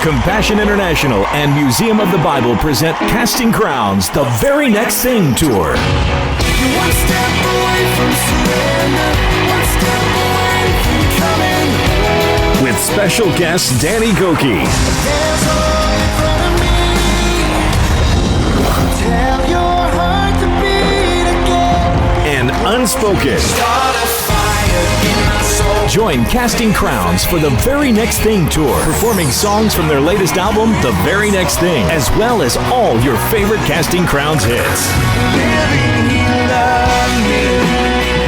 Compassion International and Museum of the Bible present Casting Crowns, The Very Next Thing Tour. One step away from surrender, one step away from coming home. With special guest Danny Gokey. There's a road in front of me. Tell your heart to beat again. And Unspoken. Start a fire in my soul. Join Casting Crowns for The Very Next Thing Tour, performing songs from their latest album, The Very Next Thing, as well as all your favorite Casting Crowns hits. Living, he loved me.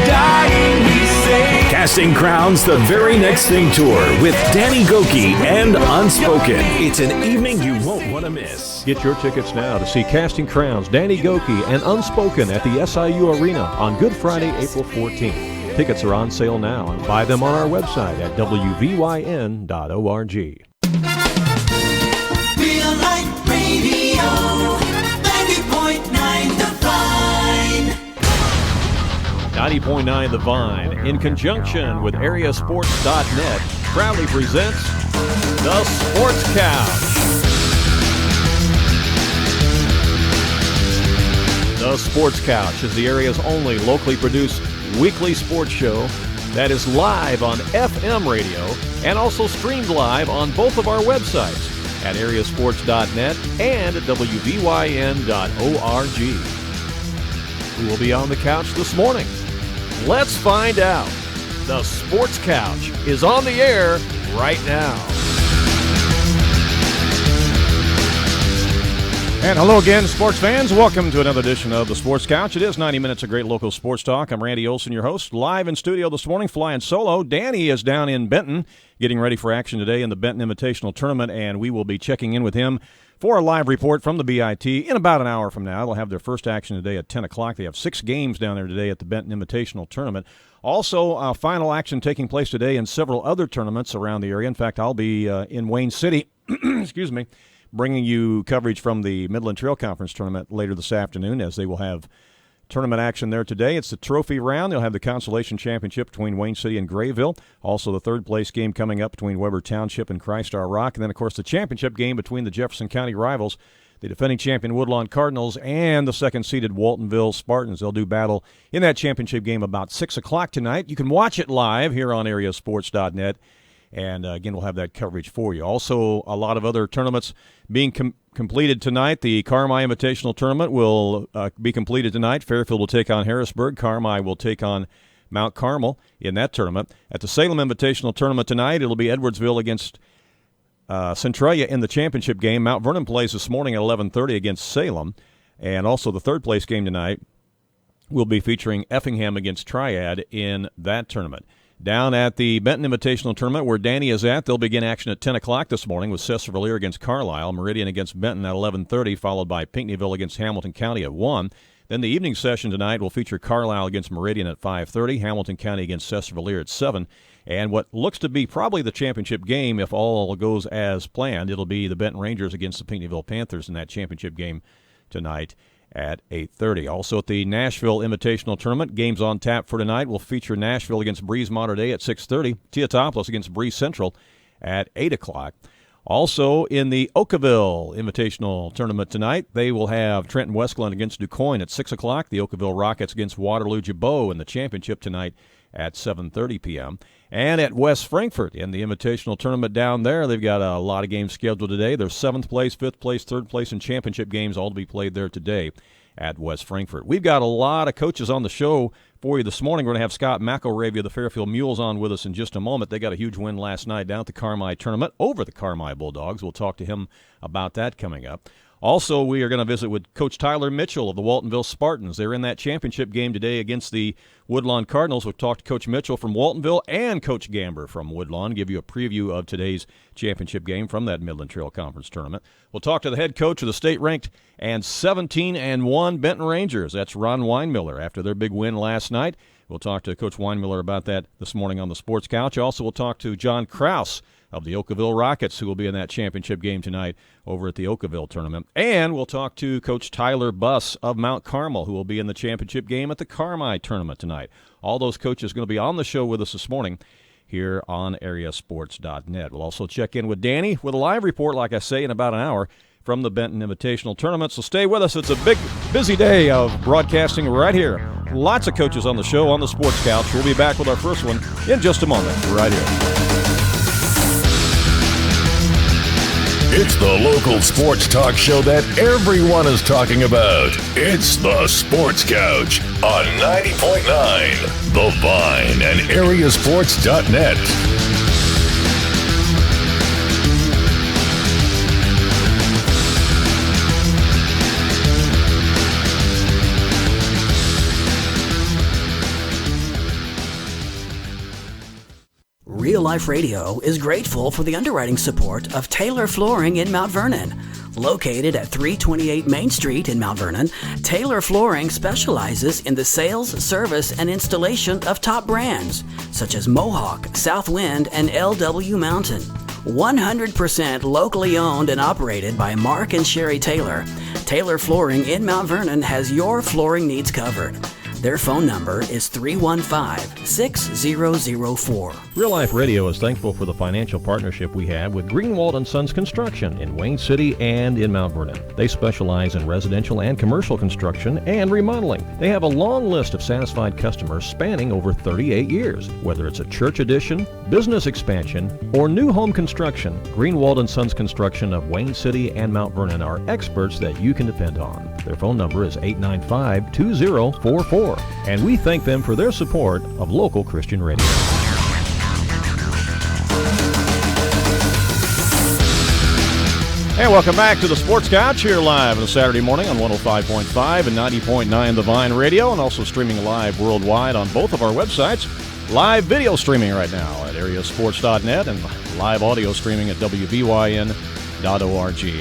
Dying, he saved. Casting Crowns, The Very Next Thing Tour with Danny Gokey and Unspoken. It's an evening you won't want to miss. Get your tickets now to see Casting Crowns, Danny Gokey, and Unspoken at the SIU Arena on Good Friday, April 14th. Tickets are on sale now, and buy them on our website at wvyn.org. Real Life Radio, 90.9 The Vine. 90.9 The Vine, in conjunction with AreaSports.net, proudly presents The Sports Couch. The Sports Couch is the area's only locally produced weekly sports show that is live on FM radio and also streamed live on both of our websites at AreaSports.net and at WVYN.org. Who will be on the couch this morning? Let's find out. The Sports Couch is on the air right now. And hello again, sports fans. Welcome to another edition of the Sports Couch. It is 90 minutes of great local sports talk. I'm Randy Olson, your host, live in studio this morning, flying solo. Danny is down in Benton, getting ready for action today in the Benton Invitational Tournament, and we will be checking in with him for a live report from the B.I.T. in about an hour from now. They'll have their first action today at 10 o'clock. They have 6 games down there today at the Benton Invitational Tournament. Also, final action taking place today in several other tournaments around the area. In fact, I'll be in Wayne City, excuse me, bringing you coverage from the Midland Trail Conference Tournament later this afternoon, as they will have tournament action there today. It's the trophy round. They'll have the consolation championship between Wayne City and Grayville. Also the third place game coming up between Weber Township and Christar Rock. And then, of course, the championship game between the Jefferson County rivals, the defending champion Woodlawn Cardinals and the second-seeded Waltonville Spartans. They'll do battle in that championship game about 6 o'clock tonight. You can watch it live here on AreaSports.net. And, again, we'll have that coverage for you. Also, a lot of other tournaments being completed tonight. The Carmel Invitational Tournament will be completed tonight. Fairfield will take on Harrisburg. Carmel will take on Mount Carmel in that tournament. At the Salem Invitational Tournament tonight, it'll be Edwardsville against Centralia in the championship game. Mount Vernon plays this morning at 11:30 against Salem. And also the third-place game tonight will be featuring Effingham against Triad in that tournament. Down at the Benton Invitational Tournament, where Danny is at, they'll begin action at 10 o'clock this morning with Cesar-Valere against Carlisle, Meridian against Benton at 11:30, followed by Pinckneyville against Hamilton County at 1. Then the evening session tonight will feature Carlisle against Meridian at 5:30, Hamilton County against Cesar-Valere at 7. And what looks to be probably the championship game, if all goes as planned, it'll be the Benton Rangers against the Pinckneyville Panthers in that championship game tonight at 8:30. Also at the Nashville Invitational Tournament, games on tap for tonight will feature Nashville against Breeze Mater Dei at 6:30, Teotopolis against Breeze Central at 8 o'clock. Also in the Okawville Invitational Tournament tonight, they will have Trenton Westglen against DuQuoin at 6 o'clock, the Okawville Rockets against Waterloo Jabot in the championship tonight at 7:30 p.m. And at West Frankfort in the Invitational Tournament down there, they've got a lot of games scheduled today. There's 7th place, 5th place, 3rd place, and championship games all to be played there today at West Frankfort. We've got a lot of coaches on the show for you this morning. We're going to have Scott McElravy of the Fairfield Mules on with us in just a moment. They got a huge win last night down at the Carmel Tournament over the Carmel Bulldogs. We'll talk to him about that coming up. Also, we are going to visit with Coach Tyler Mitchell of the Waltonville Spartans. They're in that championship game today against the Woodlawn Cardinals. We'll talk to Coach Mitchell from Waltonville and Coach Gamber from Woodlawn, give you a preview of today's championship game from that Midland Trail Conference Tournament. We'll talk to the head coach of the state-ranked and 17-1 Benton Rangers. That's Ron Winemiller after their big win last night. We'll talk to Coach Winemiller about that this morning on the Sports Couch. Also, we'll talk to John Kraus of the Okawville Rockets, who will be in that championship game tonight over at the Okawville tournament. And we'll talk to Coach Tyler Buss of Mount Carmel, who will be in the championship game at the Carmel tournament tonight. All those coaches are going to be on the show with us this morning. here on AreaSports.net. We'll also check in with Danny with a live report, like I say, in about an hour from the Benton Invitational Tournament. So stay with us. It's a big, busy day of broadcasting right here. Lots of coaches on the show on the Sports Couch. We'll be back with our first one in just a moment, right here. It's the local sports talk show that everyone is talking about. It's the Sports Couch on 90.9 The Vine and AreaSports.net. Real Life Radio is grateful for the underwriting support of Taylor Flooring in Mount Vernon. Located at 328 Main Street in Mount Vernon, Taylor Flooring specializes in the sales, service, and installation of top brands such as Mohawk, Southwind, and LW Mountain. 100% locally owned and operated by Mark and Sherry Taylor, Taylor Flooring in Mount Vernon has your flooring needs covered. Their phone number is 315-6004. Real Life Radio is thankful for the financial partnership we have with Greenwald & Sons Construction in Wayne City and in Mount Vernon. They specialize in residential and commercial construction and remodeling. They have a long list of satisfied customers spanning over 38 years. Whether it's a church addition, business expansion, or new home construction, Greenwald & Sons Construction of Wayne City and Mount Vernon are experts that you can depend on. Their phone number is 895-2044. And we thank them for their support of local Christian radio. And welcome back to the Sports Couch here live on a Saturday morning on 105.5 and 90.9 The Vine Radio, and also streaming live worldwide on both of our websites. Live video streaming right now at AreaSports.net and live audio streaming at WVYN.org.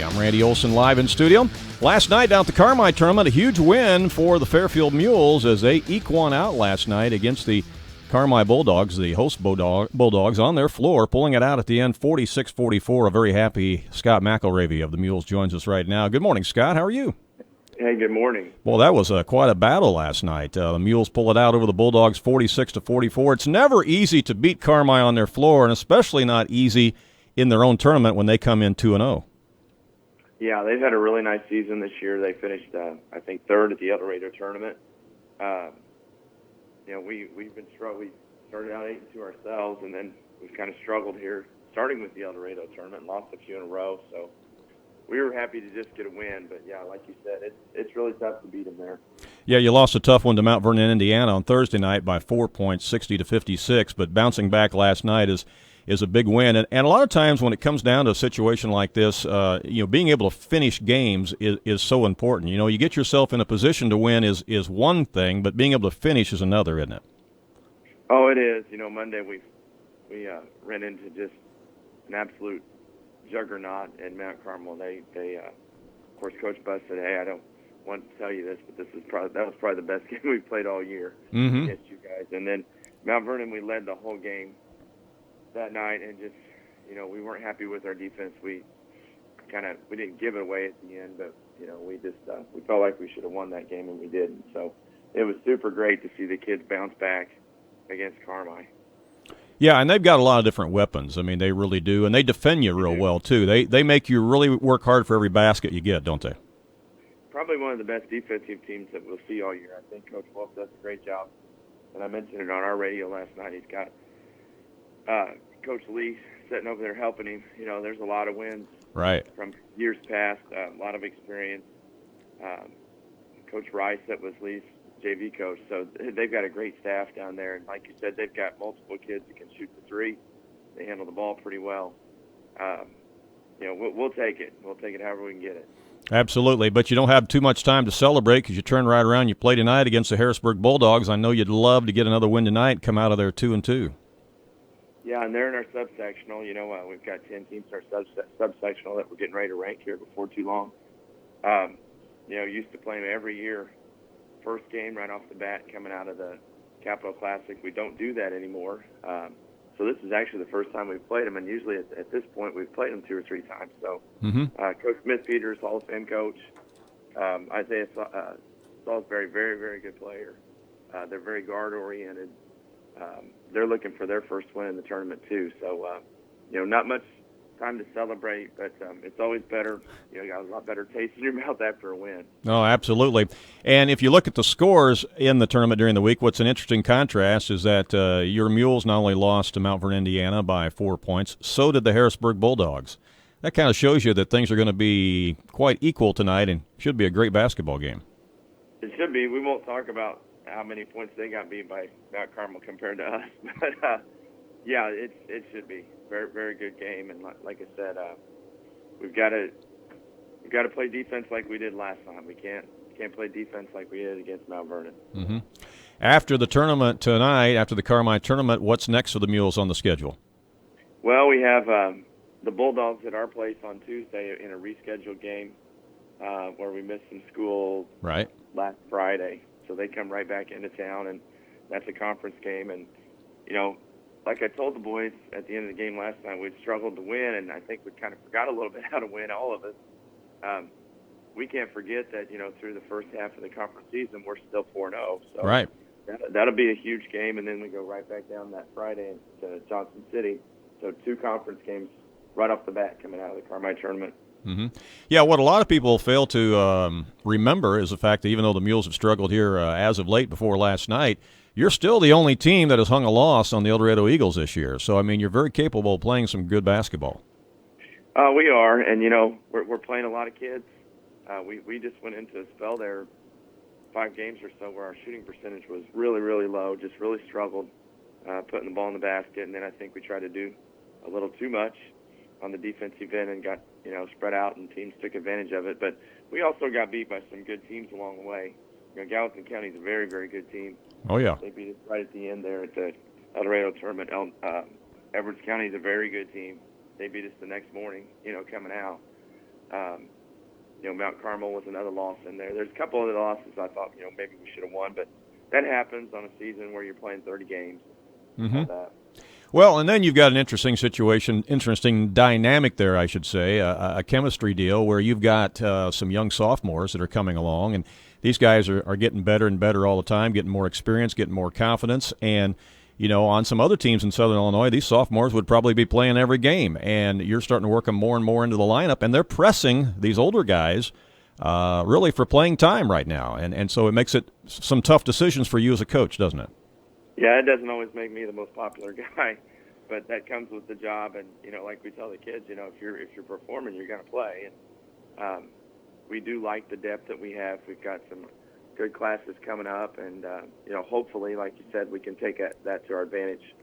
I'm Randy Olson live in studio. Last night down at the Carmel tournament, a huge win for the Fairfield Mules as they eke one out last night against the Carmel Bulldogs, the host Bulldogs, on their floor, pulling it out at the end, 46-44. A very happy Scott McElravy of the Mules joins us right now. Good morning, Scott. How are you? Hey, good morning. Well, that was quite a battle last night. The Mules pull it out over the Bulldogs, 46-44. It's never easy to beat Carmel on their floor, and especially not easy in their own tournament when they come in 2-0. Yeah, they've had a really nice season this year. They finished, I think, third at the El Dorado tournament. We've been struggling. We started out 8-2 ourselves, and then we've kind of struggled here, starting with the El Dorado tournament, and lost a few in a row. So we were happy to just get a win. But yeah, like you said, it's really tough to beat them there. Yeah, you lost a tough one to Mount Vernon, Indiana, on Thursday night by 4 points, 60-56. But bouncing back last night is a big win. And a lot of times when it comes down to a situation like this, being able to finish games is so important. You know, you get yourself in a position to win is one thing, but being able to finish is another, isn't it? Oh, it is. You know, Monday we ran into just an absolute juggernaut in Mount Carmel. They of course, Coach Buss said, "Hey, I don't want to tell you this, but that was probably the best game we've played all year against you guys." And then Mount Vernon, we led the whole game that night, and just, we weren't happy with our defense. We didn't give it away at the end, but, we felt like we should have won that game, and we didn't. So it was super great to see the kids bounce back against Carmel. Yeah, and they've got a lot of different weapons. I mean, they really do, and they defend you real well, too. They make you really work hard for every basket you get, don't they? Probably one of the best defensive teams that we'll see all year. I think Coach Wolf does a great job, and I mentioned it on our radio last night. He's got Coach Lee sitting over there helping him. There's a lot of wins from years past, a lot of experience. Coach Rice, that was Lee's JV coach. So they've got a great staff down there. And like you said, they've got multiple kids that can shoot the three. They handle the ball pretty well. We'll take it. We'll take it however we can get it. Absolutely, but you don't have too much time to celebrate because you turn right around. You play tonight against the Harrisburg Bulldogs. I know you'd love to get another win tonight and come out of there 2-2. Yeah, and they're in our subsectional. We've got 10 teams in our subsectional that we're getting ready to rank here before too long. Used to play them every year. First game right off the bat coming out of the Capital Classic. We don't do that anymore. So this is actually the first time we've played them, and usually at this point we've played them 2 or 3 times. So Coach Smith-Peters, Hall of Fame coach, Isaiah Salisbury, very, very good player. They're very guard-oriented. they're looking for their first win in the tournament too. So, not much time to celebrate, but it's always better. You got a lot better taste in your mouth after a win. Oh, absolutely. And if you look at the scores in the tournament during the week, what's an interesting contrast is that your Mules not only lost to Mount Vernon, Indiana by 4 points, so did the Harrisburg Bulldogs. That kind of shows you that things are going to be quite equal tonight and should be a great basketball game. It should be. We won't talk about how many points they got beat by Mount Carmel compared to us, but yeah, it should be very, very good game. And like I said, we've got to play defense like we did last time. We can't play defense like we did against Mount Vernon. Mm-hmm. After the tournament tonight, after the Carmel tournament, what's next for the Mules on the schedule? Well, we have the Bulldogs at our place on Tuesday in a rescheduled game where we missed some school last Friday. So they come right back into town, and that's a conference game. And, like I told the boys at the end of the game last night, we'd struggled to win, and I think we kind of forgot a little bit how to win, all of us. We can't forget that, through the first half of the conference season, we're still 4-0. So that'll be a huge game, and then we go right back down that Friday to Johnson City. So 2 conference games right off the bat coming out of the Carmel tournament. Mm-hmm. Yeah, what a lot of people fail to remember is the fact that even though the Mules have struggled here as of late before last night, you're still the only team that has hung a loss on the El Dorado Eagles this year. So, I mean, you're very capable of playing some good basketball. We are, and, we're playing a lot of kids. We just went into a spell there 5 games or so where our shooting percentage was really, really low, just really struggled putting the ball in the basket. And then I think we tried to do a little too much on the defensive end and got, spread out, and teams took advantage of it. But we also got beat by some good teams along the way. Gallatin County is a very, very good team. Oh, yeah. They beat us right at the end there at the El Dorado tournament. Edwards County is a very good team. They beat us the next morning, coming out. Mount Carmel was another loss in there. There's a couple of the losses I thought, maybe we should have won, but that happens on a season where you're playing 30 games. Mm-hmm. Well, and then you've got an interesting dynamic there, I should say, a chemistry deal where you've got some young sophomores that are coming along, and these guys are getting better and better all the time, getting more experience, getting more confidence, and on some other teams in Southern Illinois, these sophomores would probably be playing every game, and you're starting to work them more and more into the lineup, and they're pressing these older guys really for playing time right now, and so it makes it some tough decisions for you as a coach, doesn't it? Yeah, it doesn't always make me the most popular guy, but that comes with the job. And like we tell the kids, if you're performing, you're going to play. And we do like the depth that we have. We've got some good classes coming up, and hopefully, like you said, we can take that to our advantage.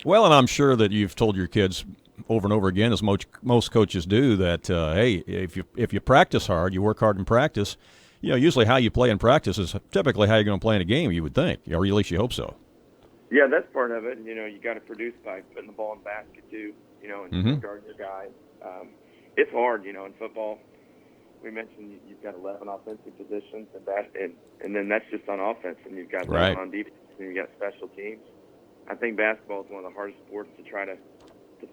Well, and I'm sure that you've told your kids over and over again, as most coaches do, that hey, if you practice hard, you work hard in practice. Usually how you play in practice is typically how you're going to play in a game, you would think, or at least you hope so. Yeah, that's part of it. You got to produce by putting the ball in the basket too, and guarding your guys. It's hard, in football. We mentioned you've got 11 offensive positions, and then that's just on offense, and you've got 11 on defense, and you've got special teams. I think basketball is one of the hardest sports to try to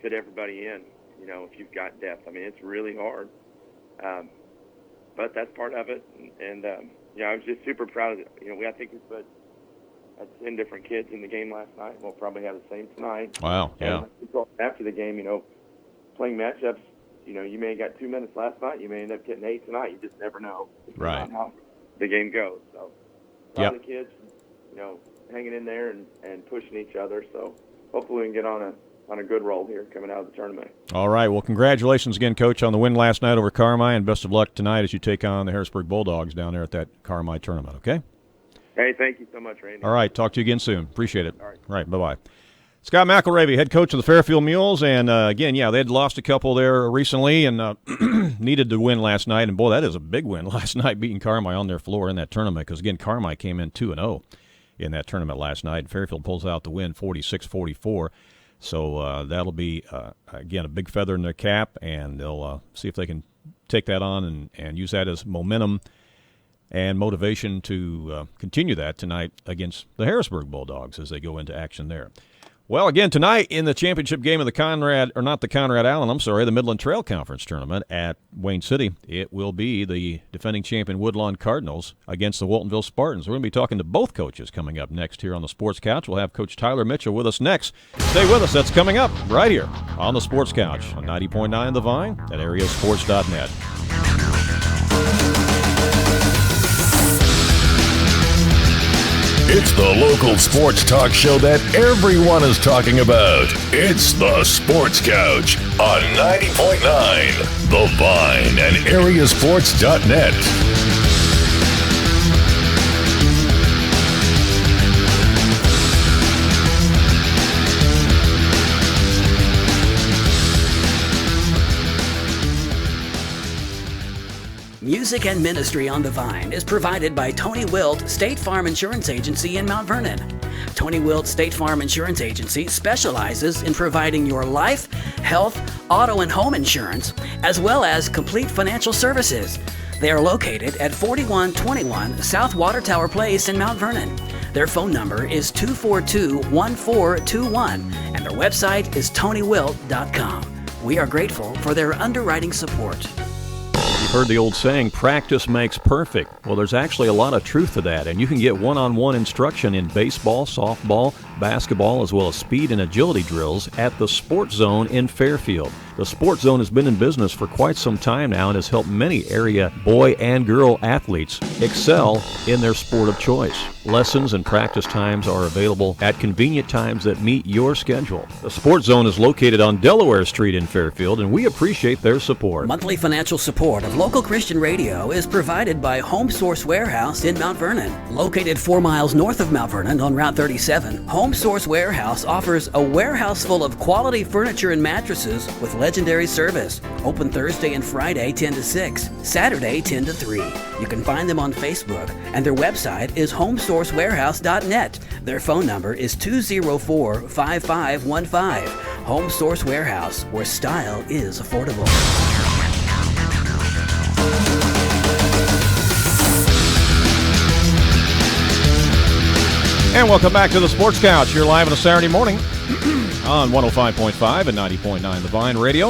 fit everybody in, if you've got depth. I mean, it's really hard. But that's part of it, and I was just super proud of it. I think we put 10 different kids in the game last night. We'll probably have the same tonight. Wow, yeah. And after the game, playing matchups, you may have got 2 minutes last night. You may end up getting 8 tonight. You just never know. Right. On how the game goes. So, a lot of the kids, hanging in there and pushing each other. So, hopefully we can get on a good roll here coming out of the tournament. All right. Well, congratulations again, Coach, on the win last night over Carmel, and best of luck tonight as you take on the Harrisburg Bulldogs down there at that Carmel tournament, okay? Hey, thank you so much, Randy. All right. Talk to you again soon. Appreciate it. All right. Bye-bye. Scott McElravy, head coach of the Fairfield Mules, and again, they had lost a couple there recently and needed to win last night, and boy, that is a big win last night, beating Carmel on their floor in that tournament, because again, Carmel came in 2-0 in that tournament last night, and Fairfield pulls out the win 46-44. So that'll be, again, a big feather in their cap, and they'll see if they can take that on and use that as momentum and motivation to continue that tonight against the Harrisburg Bulldogs as they go into action there. Well, again, tonight in the championship game of the Midland Trail Conference Tournament at Wayne City, it will be the defending champion Woodlawn Cardinals against the Waltonville Spartans. We're going to be talking to both coaches coming up next here on the Sports Couch. We'll have Coach Tyler Mitchell with us next. Stay with us. That's coming up right here on the Sports Couch on 90.9 The Vine at AreaSports.net. It's the local sports talk show that everyone is talking about. It's the Sports Couch on 90.9 The Vine and AreaSports.net. Music and ministry on the Vine is provided by Tony Wilt State Farm Insurance Agency in Mount Vernon. Tony Wilt State Farm Insurance Agency specializes in providing your life, health, auto, and home insurance, as well as complete financial services. They are located at 4121 South Water Tower Place in Mount Vernon. Their phone number is 242-1421, and their website is tonywilt.com. We are grateful for their underwriting support. You've heard the old saying, practice makes perfect. Well, there's actually a lot of truth to that, and you can get one-on-one instruction in baseball, softball, basketball, as well as speed and agility drills at the Sports Zone in Fairfield. The Sports Zone has been in business for quite some time now and has helped many area boy and girl athletes excel in their sport of choice. Lessons and practice times are available at convenient times that meet your schedule. The Sports Zone is located on Delaware Street in Fairfield, and we appreciate their support. Monthly financial support of local Christian radio is provided by Home Source Warehouse in Mount Vernon. Located 4 miles north of Mount Vernon on Route 37, Home Source Warehouse offers a warehouse full of quality furniture and mattresses with legendary service. Open Thursday and Friday 10 to 6, Saturday 10 to 3. You can find them on Facebook, and their website is homesourcewarehouse.net. Their phone number is 204-5515. Home Source Warehouse, where style is affordable. And welcome back to the Sports Couch. You're live on a Saturday morning on 105.5 and 90.9 The Vine Radio.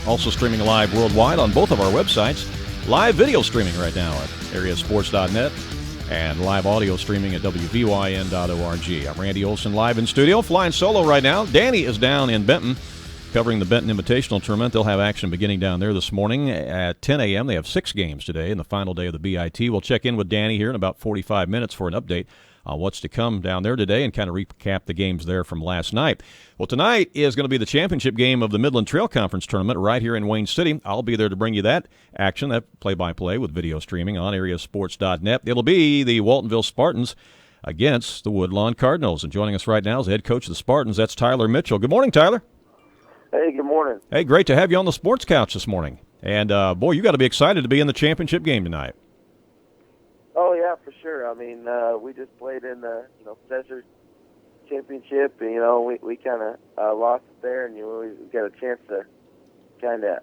Also streaming live worldwide on both of our websites. Live video streaming right now at AreaSports.net and live audio streaming at WVYN.org. I'm Randy Olson live in studio, flying solo right now. Danny is down in Benton covering the Benton Invitational Tournament. They'll have action beginning down there this morning at 10 a.m. They have 6 games today in the final day of the B.I.T. We'll check in with Danny here in about 45 minutes for an update on what's to come down there today and kind of recap the games there from last night. Well, tonight is going to be the championship game of the Midland Trail Conference Tournament right here in Wayne City. I'll be there to bring you that action, that play-by-play with video streaming on AreaSports.net. It'll be the Waltonville Spartans against the Woodlawn Cardinals. And joining us right now is the head coach of the Spartans. That's Tyler Mitchell. Good morning, Tyler. Hey, good morning. Hey, great to have you on the Sports Couch this morning. And, boy, you got to be excited to be in the championship game tonight. Oh, yeah, for sure. I mean, we just played in the, Desert Championship, and, we kind of lost it there, and, we got a chance to kind of,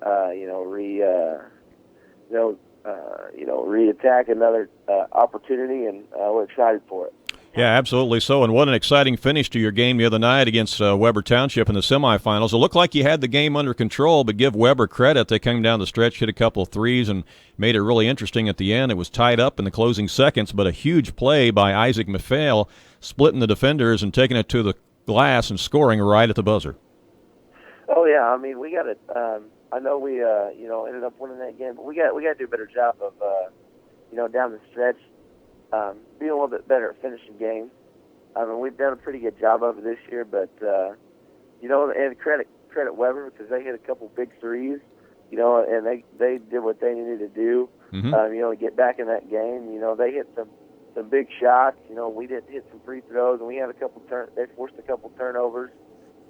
re-attack another opportunity, and we're excited for it. Yeah, absolutely so. And what an exciting finish to your game the other night against Weber Township in the semifinals. It looked like you had the game under control, but give Weber credit. They came down the stretch, hit a couple of threes, and made it really interesting at the end. It was tied up in the closing seconds, but a huge play by Isaac Mephail, splitting the defenders and taking it to the glass and scoring right at the buzzer. Oh, yeah. I mean, we got it. I know we, ended up winning that game, but we got to do a better job of, down the stretch, being a little bit better at finishing games. I mean, we've done a pretty good job of it this year, but, and credit Weber because they hit a couple big threes, and they did what they needed to do, to get back in that game. They hit some big shots. We didn't hit some free throws, and we had they forced a couple turnovers.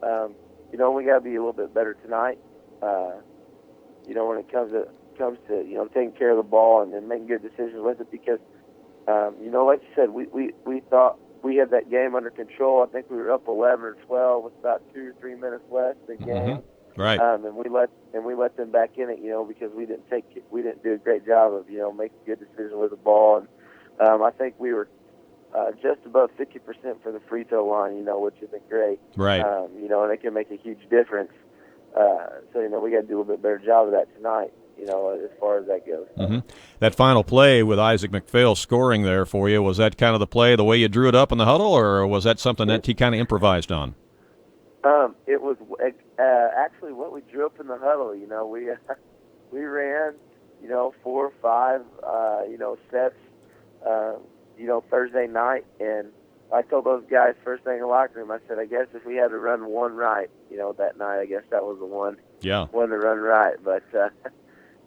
We got to be a little bit better tonight, when it comes to taking care of the ball and making good decisions with it because, like you said, we thought we had that game under control. I think we were up 11 or 12 with about 2 or 3 minutes left in the game. Right. And we let them back in it, because we didn't do a great job of making good decisions with the ball. And I think we were just above 50% for the free throw line, which isn't great. Right. And it can make a huge difference. So, we got to do a little bit better job of that tonight, as far as that goes. Mm-hmm. That final play with Isaac McPhail scoring there for you, was that kind of the play, the way you drew it up in the huddle, or was that something that he kind of improvised on? It was actually what we drew up in the huddle. We ran, 4 or 5, sets, Thursday night, and I told those guys first thing in the locker room, I said, I guess if we had to run one right, that night, I guess that was the one. Yeah. One to run right, but it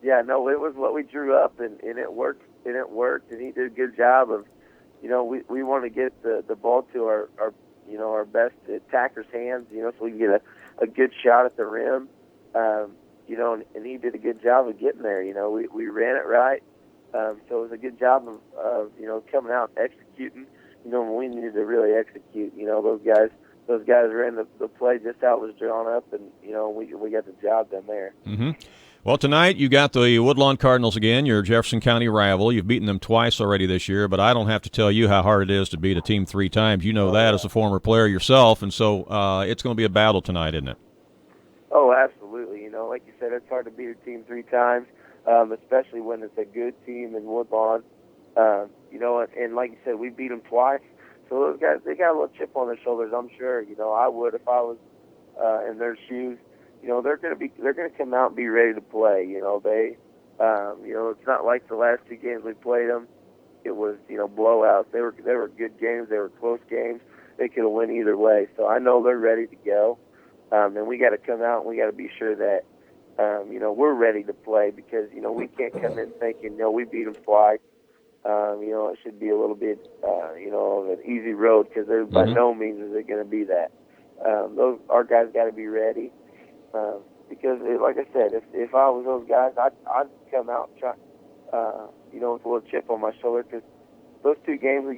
was what we drew up, and it worked, and he did a good job of, we want to get the ball to our best attacker's hands, so we can get a good shot at the rim, and he did a good job of getting there. We ran it right, so it was a good job of coming out and executing. When we needed to really execute, those guys ran the play just how it was drawn up, and we got the job done there. Mm-hmm. Well, tonight you got the Woodlawn Cardinals again, your Jefferson County rival. You've beaten them twice already this year, but I don't have to tell you how hard it is to beat a team 3 times. You know that as a former player yourself, and so it's going to be a battle tonight, isn't it? Oh, absolutely. Like you said, it's hard to beat a team 3 times, especially when it's a good team in Woodlawn. And like you said, we beat them twice. So those guys, they got a little chip on their shoulders, I'm sure. I would if I was in their shoes. They're going to come out and be ready to play. It's not like the last 2 games we played them. It was, blowouts. They were good games. They were close games. They could have went either way. So I know they're ready to go. And we got to come out and we got to be sure that, we're ready to play because, we can't come in thinking, we beat them twice. It should be a little bit, of an easy road because by no means is it going to be that. Our guys got to be ready. Because, like I said, if I was those guys, I'd come out and try, with a little chip on my shoulder because those 2 games we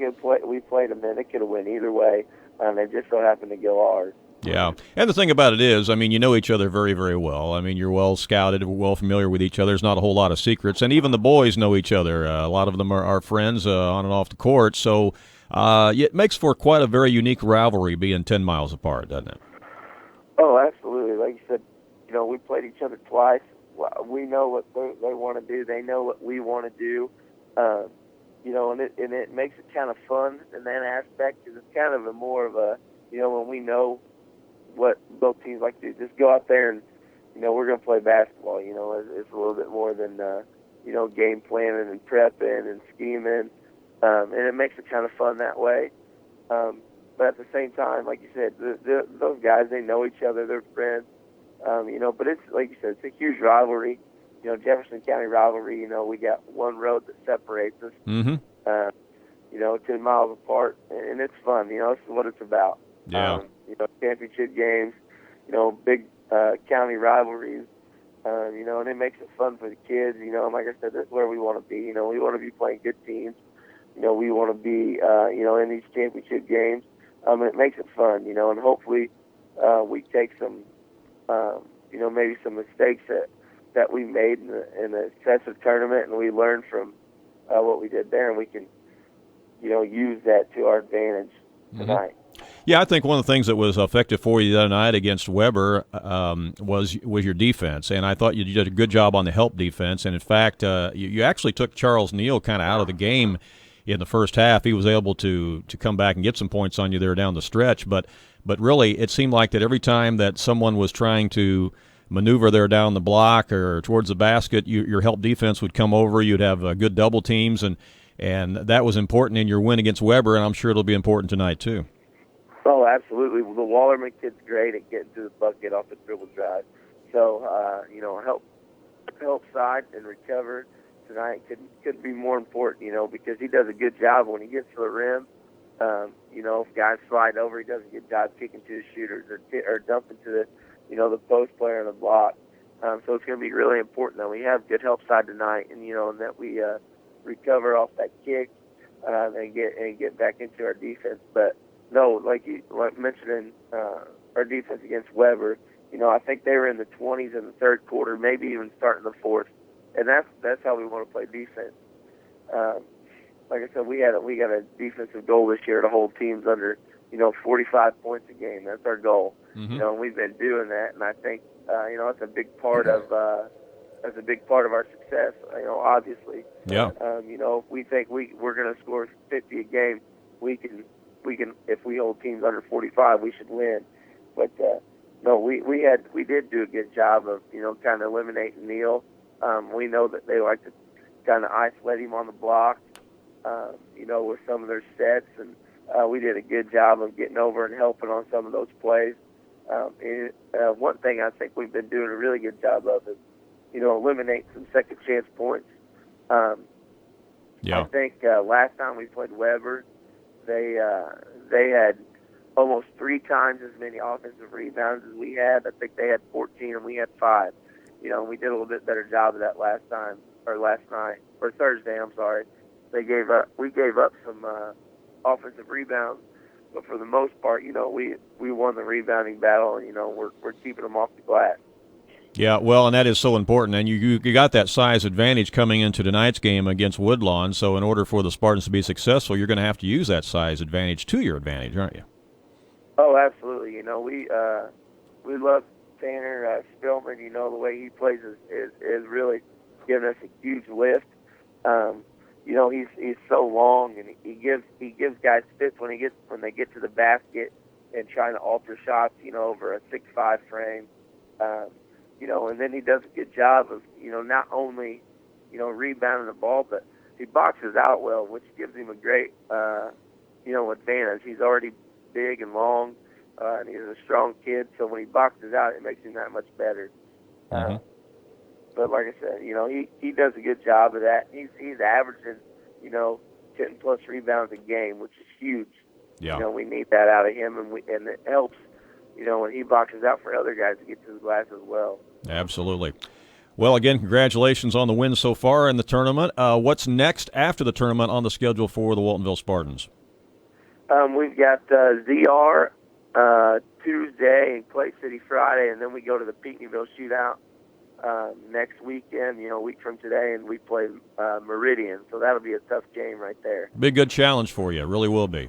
played them, man, they could have went either way, and they just so happened to go ours. Yeah, and the thing about it is, you know each other very, very well. You're well scouted, well familiar with each other. There's not a whole lot of secrets, and even the boys know each other. A lot of them are friends on and off the court, so it makes for quite a very unique rivalry being 10 miles apart, doesn't it? Oh, absolutely. Like you said, we played each other twice. We know what they want to do. They know what we want to do. And it makes it kind of fun in that aspect because it's kind of more of a, when we know what both teams like to do, just go out there and, we're going to play basketball. It's a little bit more than, game planning and prepping and scheming. And it makes it kind of fun that way. But at the same time, like you said, those guys, they know each other. They're friends. But it's, like you said, it's a huge rivalry. Jefferson County rivalry, we got one road that separates us, 10 miles apart, and it's fun. This is what it's about. Yeah. Championship games, big county rivalries, and it makes it fun for the kids. And like I said, this is where we want to be. We want to be playing good teams. We want to be, in these championship games. It makes it fun, and hopefully we take some, maybe some mistakes that we made in the successive tournament, and we learn from what we did there, and we can, use that to our advantage tonight. Yeah, I think one of the things that was effective for you the other night against Weber was your defense, and I thought you did a good job on the help defense. And in fact, you actually took Charles Neal kind of out of the game in the first half. He was able to come back and get some points on you there down the stretch, but really it seemed like that every time that someone was trying to maneuver there down the block or towards the basket, your help defense would come over. You'd have good double teams, and that was important in your win against Weber, and I'm sure it'll be important tonight too. Oh, absolutely. Well, the Wallerman kid's great at getting to the bucket off the dribble drive. So, help side and recover tonight could be more important, because he does a good job when he gets to the rim. If guys slide over, he does a good job kicking to the shooters or dumping to the post player on the block. So it's going to be really important that we have good help side tonight, and and that we recover off that kick and get back into our defense. But no, like mentioning our defense against Weber, I think they were in the 20s in the third quarter, maybe even starting the fourth, and that's how we want to play defense. like I said, we got a defensive goal this year to hold teams under 45 points a game. That's our goal. Mm-hmm. And we've been doing that, and I think that's a big part of our success. Obviously. Yeah. If we think we're going to score 50 a game, we can. If we hold teams under 45, we should win. But no, we did do a good job of kind of eliminating Neal. We know that they like to kind of isolate him on the block, with some of their sets, and we did a good job of getting over and helping on some of those plays. One thing I think we've been doing a really good job of is, eliminate some second chance points. I think last time we played Weber, they had almost 3 times as many offensive rebounds as we had. I think they had 14 and we had 5. We did a little bit better job of that last Thursday. I'm sorry. We gave up some offensive rebounds, but for the most part, we won the rebounding battle, and we're keeping them off the glass. Yeah, well, and that is so important, and you got that size advantage coming into tonight's game against Woodlawn. So in order for the Spartans to be successful, you're going to have to use that size advantage to your advantage, aren't you? Oh, absolutely. We love Tanner Spillman. The way he plays is really giving us a huge lift. He's so long, and he gives guys fits when they get to the basket and trying to alter shots, over a 6'5" frame. And then he does a good job of, not only, rebounding the ball, but he boxes out well, which gives him a great, advantage. He's already big and long, and he's a strong kid, so when he boxes out, it makes him that much better. Mm-hmm. But like I said, he does a good job of that. He's averaging, 10-plus rebounds a game, which is huge. Yeah. We need that out of him, and it helps, when he boxes out for other guys to get to the glass as well. Absolutely. Well, again, congratulations on the win so far in the tournament. What's next after the tournament on the schedule for the Waltonville Spartans? We've got ZR Tuesday and Clay City Friday, and then we go to the Pinckneyville Shootout next weekend, a week from today, and we play Meridian. So that'll be a tough game right there. Be a good challenge for you. It really will be.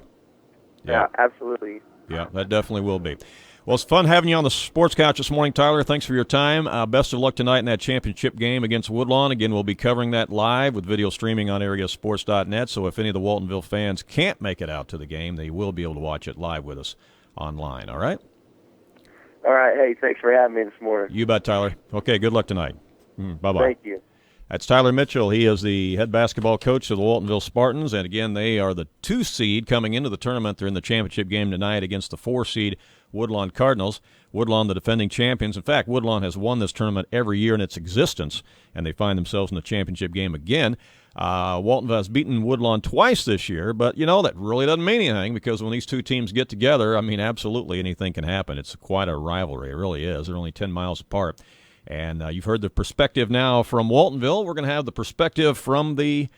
Yeah, absolutely. Yeah, that definitely will be. Well, it's fun having you on the Sports Couch this morning, Tyler. Thanks for your time. Best of luck tonight in that championship game against Woodlawn. Again, we'll be covering that live with video streaming on AreaSports.net, so if any of the Waltonville fans can't make it out to the game, they will be able to watch it live with us online, all right? All right. Hey, thanks for having me this morning. You bet, Tyler. Okay, good luck tonight. Bye-bye. Thank you. That's Tyler Mitchell. He is the head basketball coach of the Waltonville Spartans, and again, they are the 2 seed coming into the tournament. They're in the championship game tonight against the 4 seed Woodlawn Cardinals. Woodlawn, the defending champions. In fact, Woodlawn has won this tournament every year in its existence, and they find themselves in the championship game again. Waltonville has beaten Woodlawn twice this year, but, that really doesn't mean anything because when these 2 teams get together, absolutely anything can happen. It's quite a rivalry. It really is. They're only 10 miles apart. And you've heard the perspective now from Waltonville. We're going to have the perspective from the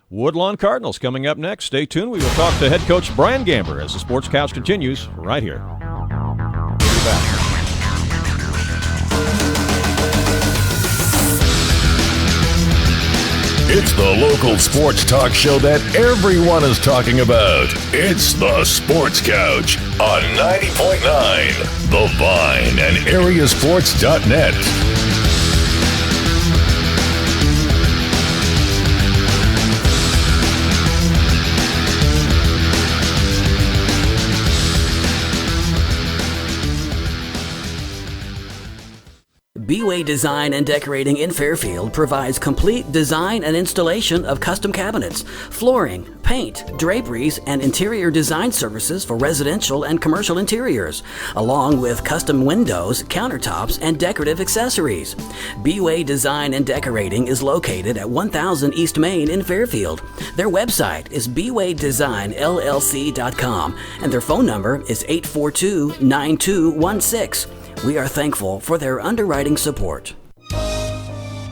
Woodlawn Cardinals coming up next. Stay tuned. We will talk to head coach Brian Gamber as the Sports Couch continues right here. We'll be back. It's the local sports talk show that everyone is talking about. It's the Sports Couch on 90.9 The Vine and AreaSports.net. B.I.T Design and Decorating in Fairfield provides complete design and installation of custom cabinets, flooring, paint, draperies, and interior design services for residential and commercial interiors, along with custom windows, countertops, and decorative accessories. B.I.T Design and Decorating is located at 1000 East Main in Fairfield. Their website is bwaytdesignllc.com, and their phone number is 842-9216. We are thankful for their underwriting support.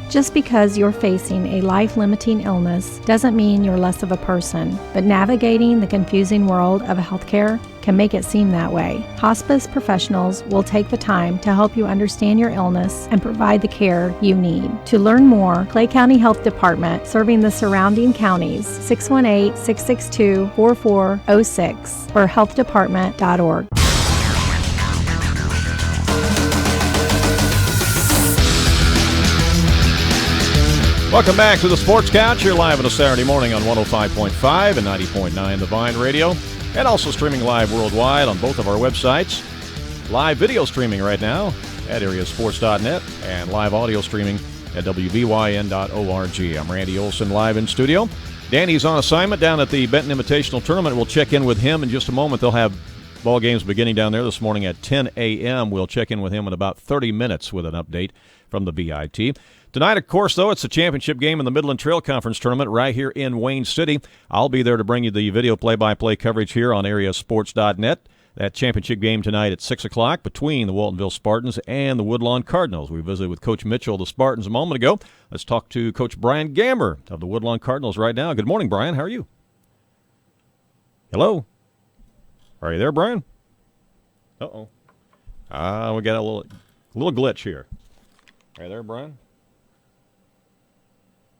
Just because you're facing a life-limiting illness doesn't mean you're less of a person, but navigating the confusing world of healthcare can make it seem that way. Hospice professionals will take the time to help you understand your illness and provide the care you need. To learn more, Clay County Health Department, serving the surrounding counties, 618-662-4406 or healthdepartment.org. Welcome back to the Sports Couch. You're live on a Saturday morning on 105.5 and 90.9 The Vine Radio, and also streaming live worldwide on both of our websites. Live video streaming right now at AreaSports.net and live audio streaming at WVYN.org. I'm Randy Olson, live in studio. Danny's on assignment down at the Benton Invitational Tournament. We'll check in with him in just a moment. They'll have ball games beginning down there this morning at 10 a.m. We'll check in with him in about 30 minutes with an update from the B.I.T. Tonight, of course, though, it's the championship game in the Midland Trail Conference Tournament right here in Wayne City. I'll be there to bring you the video play-by-play coverage here on AreaSports.net. That championship game tonight at 6 o'clock between the Waltonville Spartans and the Woodlawn Cardinals. We visited with Coach Mitchell of the Spartans a moment ago. Let's talk to Coach Brian Gamber of the Woodlawn Cardinals right now. Good morning, Brian. How are you? Hello? Are you there, Brian? Uh-oh. We got a little glitch here. Are you there, Brian?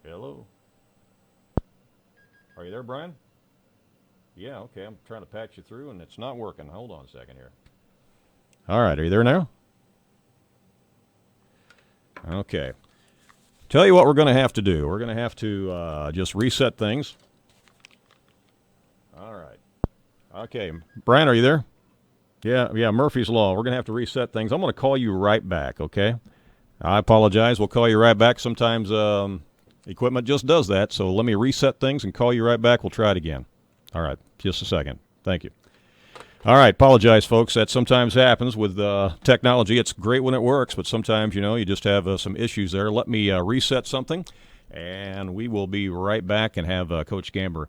Hello? Are you there, Brian? Yeah, okay. I'm trying to patch you through, and it's not working. Hold on a second here. All right. Are you there now? Okay. Tell you what we're going to have to do. We're going to have to just reset things. All right. Okay. Brian, are you there? Yeah, Murphy's Law. We're going to have to reset things. I'm going to call you right back, okay? I apologize. We'll call you right back. Sometimes equipment just does that, so let me reset things and call you right back. We'll try it again. All right, just a second. Thank you. All right, apologize, folks. That sometimes happens with technology. It's great when it works, but sometimes, you just have some issues there. Let me reset something, and we will be right back and have Coach Gamber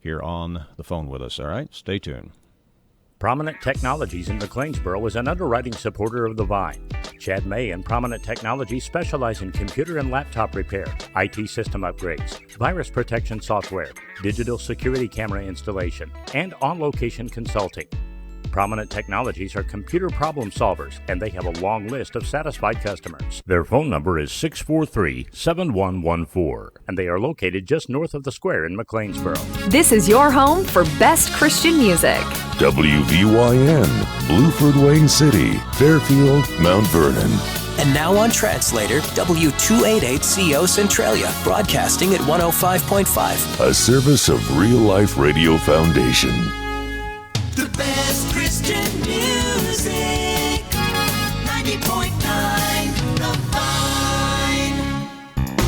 here on the phone with us. All right, stay tuned. Prominent Technologies in McLeansboro is an underwriting supporter of the Vine. Chad May and Prominent Technologies specialize in computer and laptop repair, IT system upgrades, virus protection software, digital security camera installation, and on-location consulting. Prominent Technologies are computer problem solvers, and they have a long list of satisfied customers. Their phone number is 643-7114, and they are located just north of the square in McLeansboro. This is your home for best Christian music. WVYN, Blueford, Wayne City, Fairfield, Mount Vernon. And now on Translator, W288CO Centralia, broadcasting at 105.5. A service of Real Life Radio Foundation. The best Christian music, 90.9 The Vine.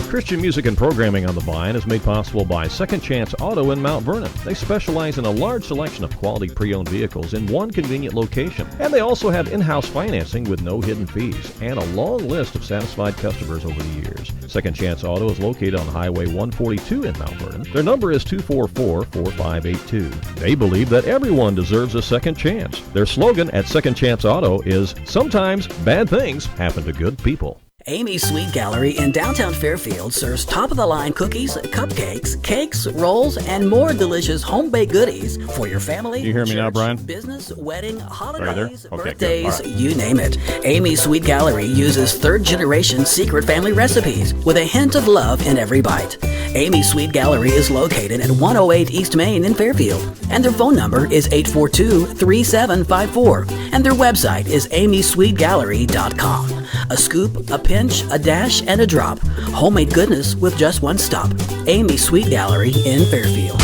Christian music and programming on the Vine is made possible by Second Chance Auto in Mount Vernon. They specialize in a large selection of quality pre-owned vehicles in one convenient location. And they also have in-house financing with no hidden fees and a long list of satisfied customers over the years. Second Chance Auto is located on Highway 142 in Mount Vernon. Their number is 244-4582. They believe that everyone deserves a second chance. Their slogan at Second Chance Auto is, sometimes bad things happen to good people. Amy's Sweet Gallery in downtown Fairfield serves top-of-the-line cookies, cupcakes, cakes, rolls, and more delicious home-baked goodies for your family, you hear me church, now, Brian? business, wedding, holidays, Okay, birthdays, right. You name it. Amy's Sweet Gallery uses third-generation secret family recipes with a hint of love in every bite. Amy's Sweet Gallery is located at 108 East Main in Fairfield, and their phone number is 842-3754, and their website is amysweetgallery.com. A scoop, a pinch, a dash, and a drop. Homemade goodness with just one stop. Amy's Sweet Gallery in Fairfield.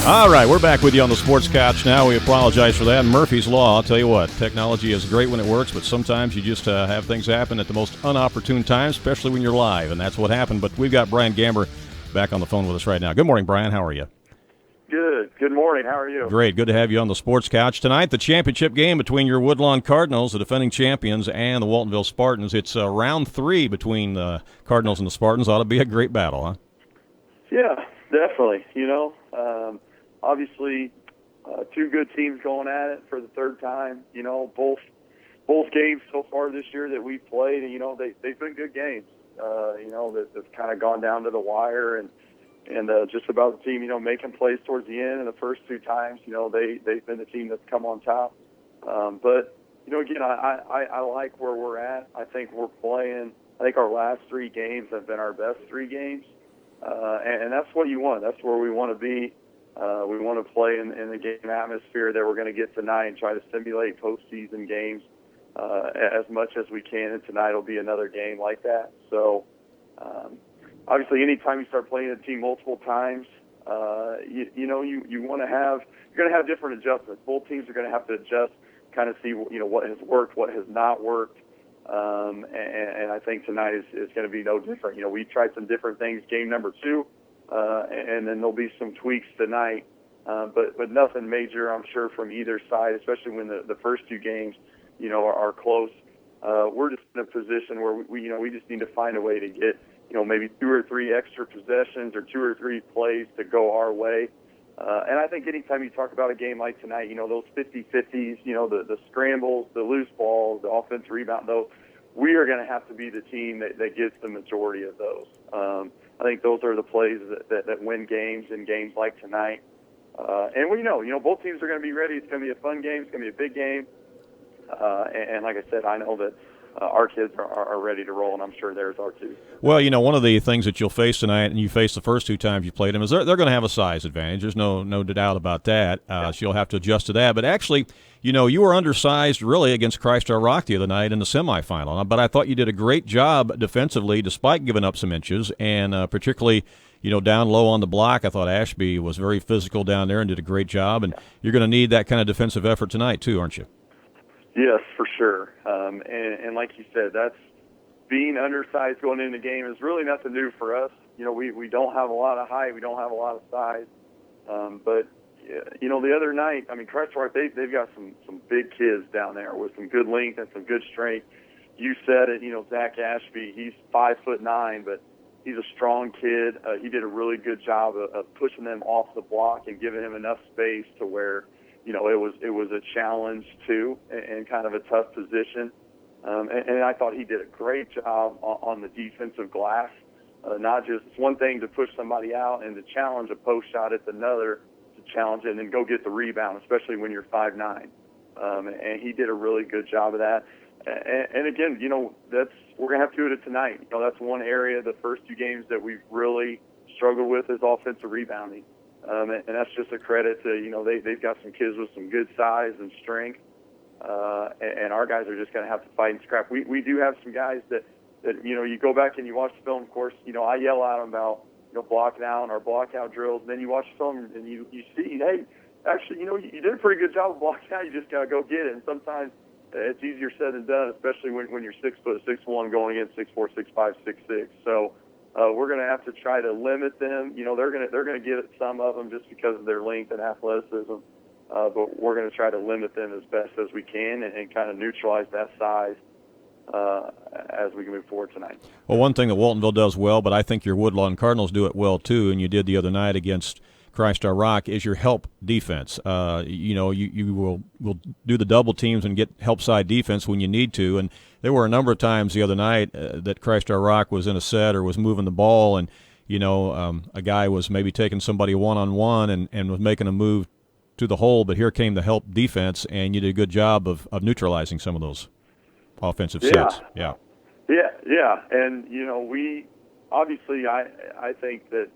All right, we're back with you on the Sports Couch now. We apologize for that. Murphy's Law, I'll tell you what, technology is great when it works, but sometimes you just have things happen at the most unopportune times, especially when you're live, and that's what happened. But we've got Brian Gamber back on the phone with us right now. Good morning, Brian. How are you? Good. Good morning. How are you? Great. Good to have you on the Sports Couch. Tonight, the championship game between your Woodlawn Cardinals, the defending champions, and the Waltonville Spartans. It's round 3 between the Cardinals and the Spartans. Ought to be a great battle, huh? Yeah, definitely. Obviously, two good teams going at it for the third time. Both both games so far this year that we've played, and they've been good games. That's kind of gone down to the wire, and just about the team, making plays towards the end. And the first 2 times, they've been the team that's come on top. But again, I like where we're at. I think we're playing. I think our last 3 games have been our best 3 games, and that's what you want. That's where we want to be. We want to play in the game atmosphere that we're going to get tonight and try to simulate postseason games as much as we can. And tonight will be another game like that. So obviously, anytime you start playing a team multiple times, you want to have you're going to have different adjustments. Both teams are going to have to adjust, kind of see what has worked, what has not worked. And I think tonight is going to be no different. We tried some different things game number 2, and then there'll be some tweaks tonight, but nothing major, I'm sure, from either side, especially when the first 2 games, are close. We're just in a position where we just need to find a way to get, maybe 2 or 3 extra possessions or 2 or 3 plays to go our way. And I think anytime you talk about a game like tonight, those 50-50s, the scrambles, the loose balls, the offensive rebound, those, we are going to have to be the team that gets the majority of those. I think those are the plays that win games in games like tonight. And we know, both teams are going to be ready. It's going to be a fun game. It's going to be a big game. And like I said, I know that our kids are ready to roll, and I'm sure theirs are too. Well, one of the things that you'll face tonight, and you faced the first 2 times you played them, is they're going to have a size advantage. There's no doubt about that. So you'll have to adjust to that. But actually, you were undersized really against Christ-Our Rock the other night in the semifinal. But I thought you did a great job defensively despite giving up some inches, and particularly down low on the block. I thought Ashby was very physical down there and did a great job. And you're going to need that kind of defensive effort tonight too, aren't you? Yes, for sure. And like you said, that's being undersized going into the game is really nothing new for us. We don't have a lot of height. We don't have a lot of size. But the other night, Christ-Our Rock, they've got some big kids down there with some good length and some good strength. You said it, Zach Ashby, he's 5'9", but he's a strong kid. He did a really good job of pushing them off the block and giving him enough space to where it was a challenge too, and kind of a tough position. And I thought he did a great job on the defensive glass. Not just, it's one thing to push somebody out and to challenge a post shot, it's another to challenge it and then go get the rebound, especially when you're 5'9". And he did a really good job of that. And again, we're going to have to do it tonight. That's one area, the first 2 games that we've really struggled with is offensive rebounding. And that's just a credit to, they've got some kids with some good size and strength. And our guys are just going to have to fight and scrap. We do have some guys that you go back and you watch the film, of course, I yell at them about, blocking out and our block out drills. And then you watch the film and you see, hey, actually, you did a pretty good job of blocking out. You just got to go get it. And sometimes it's easier said than done, especially when you're 6'6'1" going against 6'4", 6'5", 6'6". So we're going to have to try to limit them. They're going to get some of them just because of their length and athleticism. But we're going to try to limit them as best as we can and kind of neutralize that size as we move forward tonight. Well, one thing that Waltonville does well, but I think your Woodlawn Cardinals do it well too, and you did the other night against Christ-Our Rock, is your help defense. You will do the double teams and get help side defense when you need to. And there were a number of times the other night that Christ-Our Rock was in a set or was moving the ball, and a guy was maybe taking somebody one-on-one and was making a move to the hole, but here came the help defense, and you did a good job of neutralizing some of those offensive sets. Yeah. And we obviously, I think that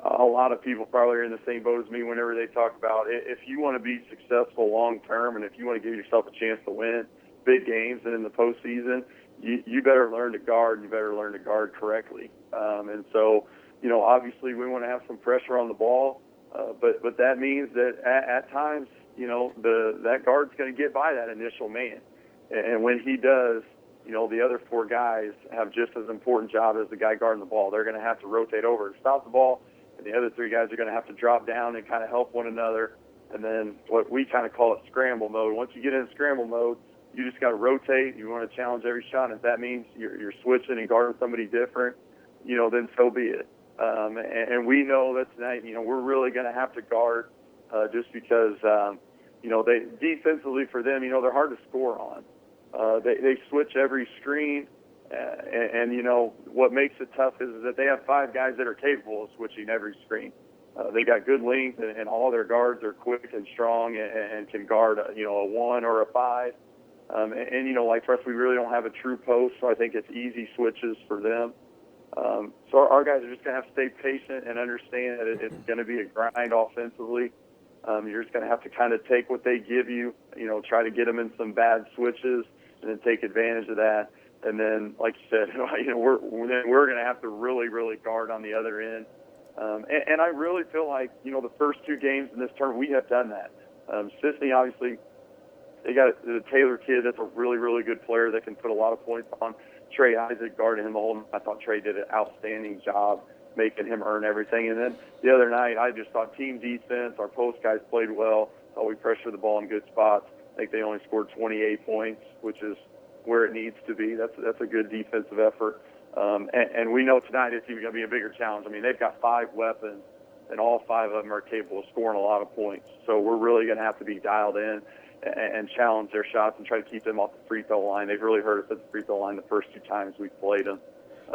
a lot of people probably are in the same boat as me whenever they talk about if you want to be successful long term and if you want to give yourself a chance to win big games and in the postseason, you better learn to guard. You better learn to guard correctly. And so, obviously we want to have some pressure on the ball, but that means that at times, that guard's going to get by that initial man. And when he does, the other 4 guys have just as important job as the guy guarding the ball. They're going to have to rotate over and stop the ball, and the other 3 guys are going to have to drop down and kind of help one another. And then what we kind of call it scramble mode. Once you get in scramble mode, you just got to rotate. You want to challenge every shot. And if that means you're switching and guarding somebody different, then so be it. And we know that tonight, we're really going to have to guard just because, they defensively for them, they're hard to score on. They switch every screen, and what makes it tough is that they have 5 guys that are capable of switching every screen. They got good length, and all their guards are quick and strong and can guard, a 1 or a 5. Like for us, we really don't have a true post, so I think it's easy switches for them. So our guys are just going to have to stay patient and understand that it's going to be a grind offensively. You're just going to have to kind of take what they give you, try to get them in some bad switches and then take advantage of that. And then, like you said, we're going to have to really, really guard on the other end. And I really feel like, the first 2 games in this tournament, we have done that. Sisney, obviously, they got the Taylor kid that's a really, really good player that can put a lot of points on. Trey Isaac guarding him the whole night. I thought Trey did an outstanding job making him earn everything. And then the other night, I just thought team defense, our post guys played well. Thought we pressured the ball in good spots. I think they only scored 28 points, which is where it needs to be. That's a good defensive effort. And we know tonight it's even going to be a bigger challenge. I mean, they've got 5 weapons, and all 5 of them are capable of scoring a lot of points. So we're really going to have to be dialed in and challenge their shots and try to keep them off the free throw line. They've really hurt us at the free throw line the first 2 times we've played them.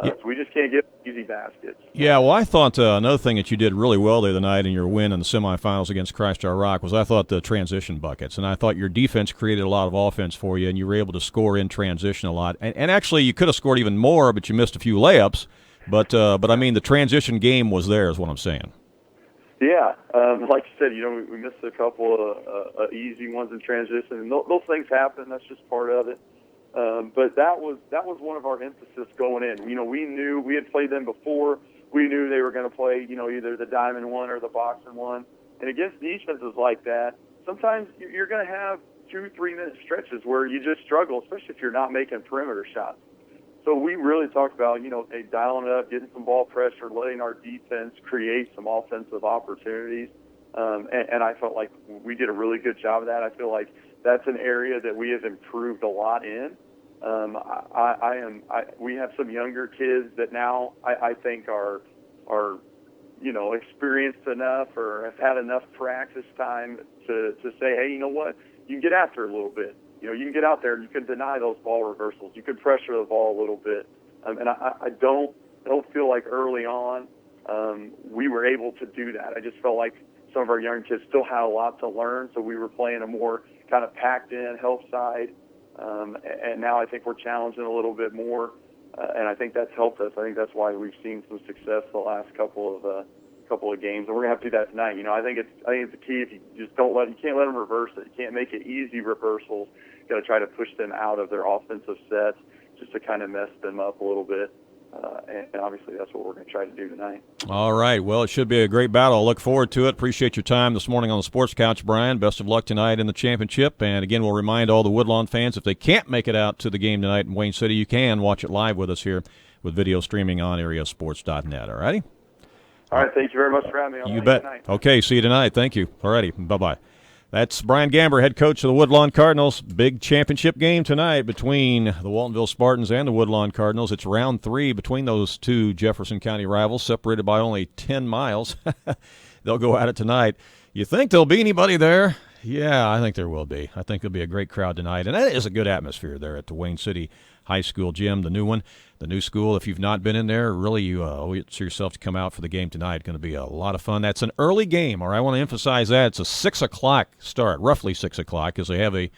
So we just can't get easy baskets. Yeah, well, I thought another thing that you did really well the other night in your win in the semifinals against Christchurch Rock was I thought the transition buckets. And I thought your defense created a lot of offense for you, and you were able to score in transition a lot. And actually, you could have scored even more, but you missed a few layups. But I mean, the transition game was there is what I'm saying. Yeah, like you said, we missed a couple of easy ones in transition, and those things happen. That's just part of it. But that was one of our emphasis going in. We knew we had played them before. We knew they were going to play, either the diamond one or the boxing one. And against defenses like that, sometimes you're going to have 2-3 minute stretches where you just struggle, especially if you're not making perimeter shots. So we really talked about, dialing it up, getting some ball pressure, letting our defense create some offensive opportunities. And I felt like we did a really good job of that. I feel like that's an area that we have improved a lot in. We have some younger kids that now I think are experienced enough or have had enough practice time to say, hey, you know what, you can get after it a little bit. You can get out there and you can deny those ball reversals. You can pressure the ball a little bit. And I don't feel like early on we were able to do that. I just felt like some of our young kids still had a lot to learn, so we were playing a more kind of packed-in help side. And now I think we're challenging a little bit more, and I think that's helped us. I think that's why we've seen some success the last couple of games, and we're gonna have to do that tonight. I think it's the key. If you just you can't let them reverse it. You can't make it easy reversals. You got to try to push them out of their offensive sets just to kind of mess them up a little bit. And obviously that's what we're going to try to do tonight. All right. Well, it should be a great battle. I'll look forward to it. Appreciate your time this morning on the Sports Couch, Brian. Best of luck tonight in the championship. And, again, we'll remind all the Woodlawn fans, if they can't make it out to the game tonight in Wayne City, you can watch it live with us here with video streaming on AreaSports.net. All righty? All right. Thank you very much for having me. You bet. Okay. See you tonight. Thank you. All righty. Bye-bye. That's Brian Gamber, head coach of the Woodlawn Cardinals. Big championship game tonight between the Waltonville Spartans and the Woodlawn Cardinals. It's round 3 between those 2 Jefferson County rivals, separated by only 10 miles. They'll go at it tonight. You think there'll be anybody there? Yeah, I think there will be. I think there'll be a great crowd tonight, and that is a good atmosphere there at the Wayne City High School gym, the new one, the new school. If you've not been in there, really you owe it to yourself to come out for the game tonight. It's going to be a lot of fun. That's an early game, or I want to emphasize that. It's a 6 o'clock start, roughly 6 o'clock, because they have a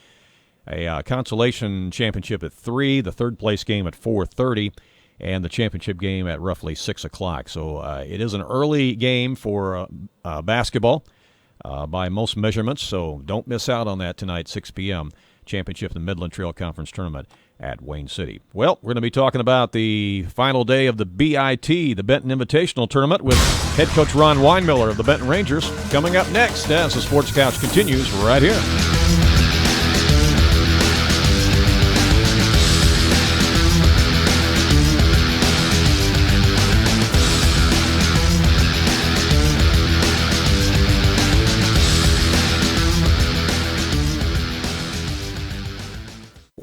consolation championship at 3, the third-place game at 4:30, and the championship game at roughly 6 o'clock. So it is an early game for basketball by most measurements, so don't miss out on that tonight, 6 p.m., championship of the Midland Trail Conference Tournament at Wayne City. Well, we're going to be talking about the final day of the B.I.T, the Benton Invitational Tournament, with head coach Ron Winemiller of the Benton Rangers coming up next as the Sports Couch continues right here.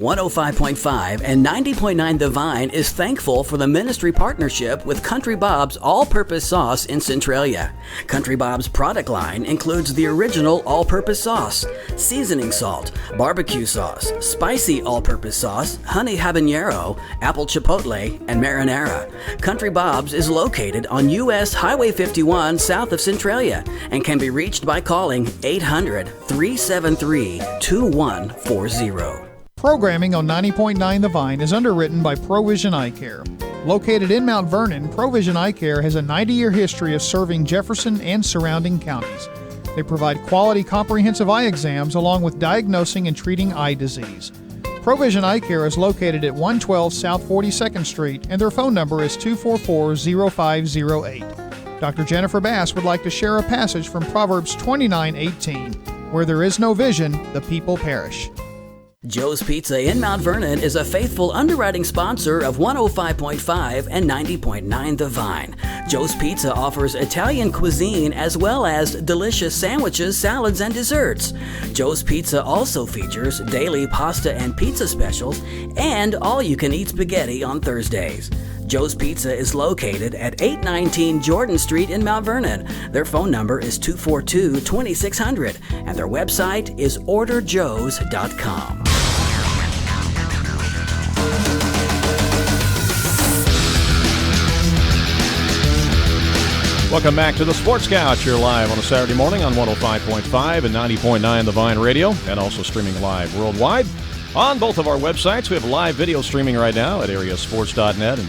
105.5 and 90.9 The Vine is thankful for the ministry partnership with Country Bob's All-Purpose Sauce in Centralia. Country Bob's product line includes the original all-purpose sauce, seasoning salt, barbecue sauce, spicy all-purpose sauce, honey habanero, apple chipotle, and marinara. Country Bob's is located on U.S. Highway 51 south of Centralia and can be reached by calling 800-373-2140. Programming on 90.9 The Vine is underwritten by Provision Eye Care. Located in Mount Vernon, Provision Eye Care has a 90-year history of serving Jefferson and surrounding counties. They provide quality comprehensive eye exams along with diagnosing and treating eye disease. Provision Eye Care is located at 112 South 42nd Street, and their phone number is 244-0508. Dr. Jennifer Bass would like to share a passage from Proverbs 29:18, "Where there is no vision, the people perish." Joe's Pizza in Mount Vernon is a faithful underwriting sponsor of 105.5 and 90.9 The Vine. Joe's Pizza offers Italian cuisine as well as delicious sandwiches, salads, and desserts. Joe's Pizza also features daily pasta and pizza specials and all-you-can-eat spaghetti on Thursdays. Joe's Pizza is located at 819 Jordan Street in Mount Vernon. Their phone number is 242-2600, and their website is orderjoes.com. Welcome back to the Sports Couch here live on a Saturday morning on 105.5 and 90.9 The Vine Radio, and also streaming live worldwide on both of our websites. We have live video streaming right now at AreaSports.net and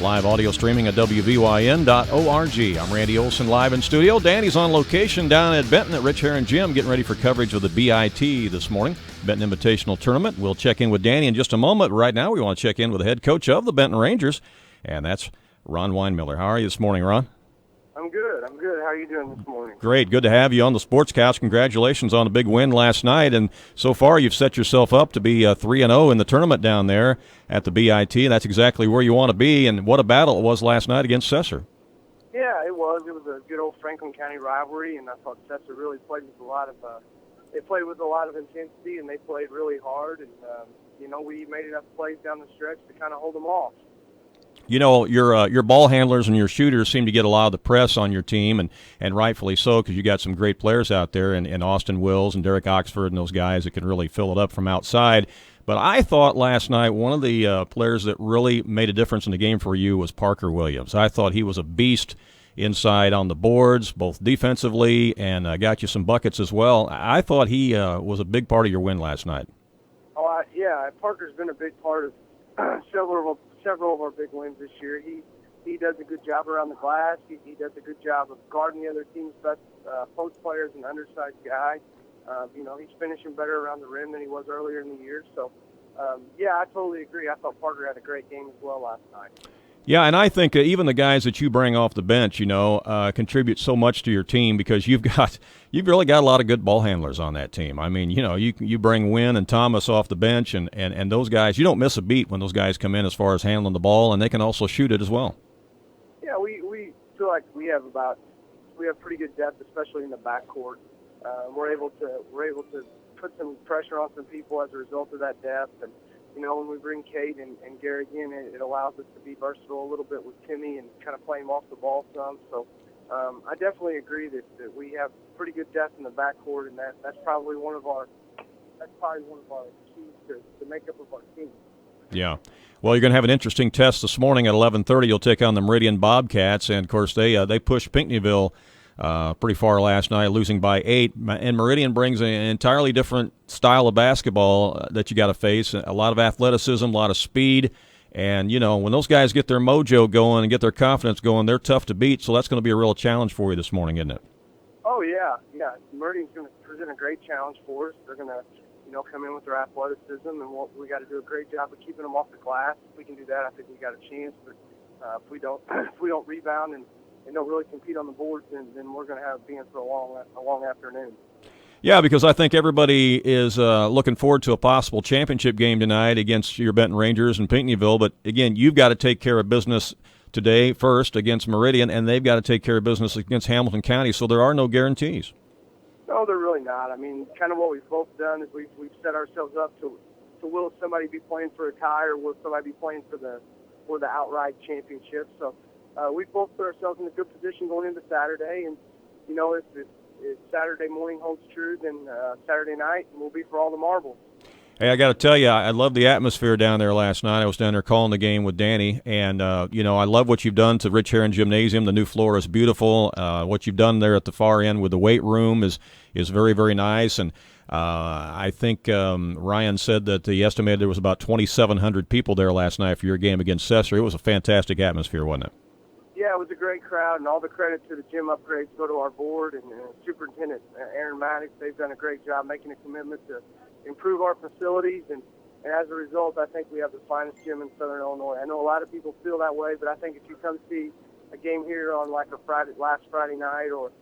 live audio streaming at WVYN.org. I'm Randy Olson live in studio. Danny's on location down at Benton at Rich Heron Gym getting ready for coverage of the B.I.T. this morning, Benton Invitational Tournament. We'll check in with Danny in just a moment. Right now we want to check in with the head coach of the Benton Rangers, and that's Ron Winemiller. How are you this morning, Ron? I'm good. How are you doing this morning? Great. Good to have you on the Sports Couch. Congratulations on a big win last night. And so far, you've set yourself up to be 3-0 in the tournament down there at the B.I.T. That's exactly where you want to be. And what a battle it was last night against Cesar. Yeah, it was. It was a good old Franklin County rivalry, and I thought Cesar really played with a lot of intensity, and they played really hard. And we made enough plays down the stretch to kind of hold them off. You know, your ball handlers and your shooters seem to get a lot of the press on your team, and rightfully so, because you got some great players out there, and Austin Wills and Derek Oxford and those guys that can really fill it up from outside. But I thought last night one of the players that really made a difference in the game for you was Parker Williams. I thought he was a beast inside on the boards, both defensively, and got you some buckets as well. I thought he was a big part of your win last night. Oh, yeah, Parker's been a big part of several of our big wins this year. He does a good job around the glass. He does a good job of guarding the other team's best post players, an undersized guy. He's finishing better around the rim than he was earlier in the year. So, I totally agree. I thought Parker had a great game as well last night. Yeah, and I think even the guys that you bring off the bench, contribute so much to your team, because you've really got a lot of good ball handlers on that team. I mean, you bring Wynn and Thomas off the bench, and those guys, you don't miss a beat when those guys come in as far as handling the ball, and they can also shoot it as well. Yeah, we feel like we have pretty good depth, especially in the backcourt. We're able to put some pressure on some people as a result of that depth, and when we bring Kate and Garrett in, it allows us to be versatile a little bit with Timmy and kind of play him off the ball some. So I definitely agree that we have pretty good depth in the backcourt, and that's probably one of our keys to the makeup of our team. Yeah. Well, you're going to have an interesting test this morning at 11:30. You'll take on the Meridian Bobcats, and of course they pushed Pinckneyville pretty far last night, losing by 8. And Meridian brings an entirely different style of basketball that you got to face. A lot of athleticism, a lot of speed. And, when those guys get their mojo going and get their confidence going, they're tough to beat. So that's going to be a real challenge for you this morning, isn't it? Oh, yeah. Meridian's going to present a great challenge for us. They're going to, come in with their athleticism, and we got to do a great job of keeping them off the glass. If we can do that, I think we got a chance. But if we don't rebound and don't really compete on the boards, then we're going to have being for a long afternoon. Yeah, because I think everybody is looking forward to a possible championship game tonight against your Benton Rangers and Pinckneyville. But, again, you've got to take care of business today first against Meridian, and they've got to take care of business against Hamilton County, so there are no guarantees. No, they're really not. I mean, kind of what we've both done is we've set ourselves up to will somebody be playing for a tie, or will somebody be playing for the outright championship? So we both put ourselves in a good position going into Saturday, and if Saturday morning holds true, then Saturday night we'll be for all the marbles. Hey, I got to tell you, I love the atmosphere down there last night. I was down there calling the game with Danny, and, I love what you've done to Rich Herron Gymnasium. The new floor is beautiful. What you've done there at the far end with the weight room is very, very nice. And I think Ryan said that he estimated there was about 2,700 people there last night for your game against Cesar. It was a fantastic atmosphere, wasn't it? Yeah, it was a great crowd, and all the credit to the gym upgrades go to our board and Superintendent Aaron Maddox. They've done a great job making a commitment to improve our facilities, and as a result, I think we have the finest gym in Southern Illinois. I know a lot of people feel that way, but I think if you come see a game here on like last Friday night or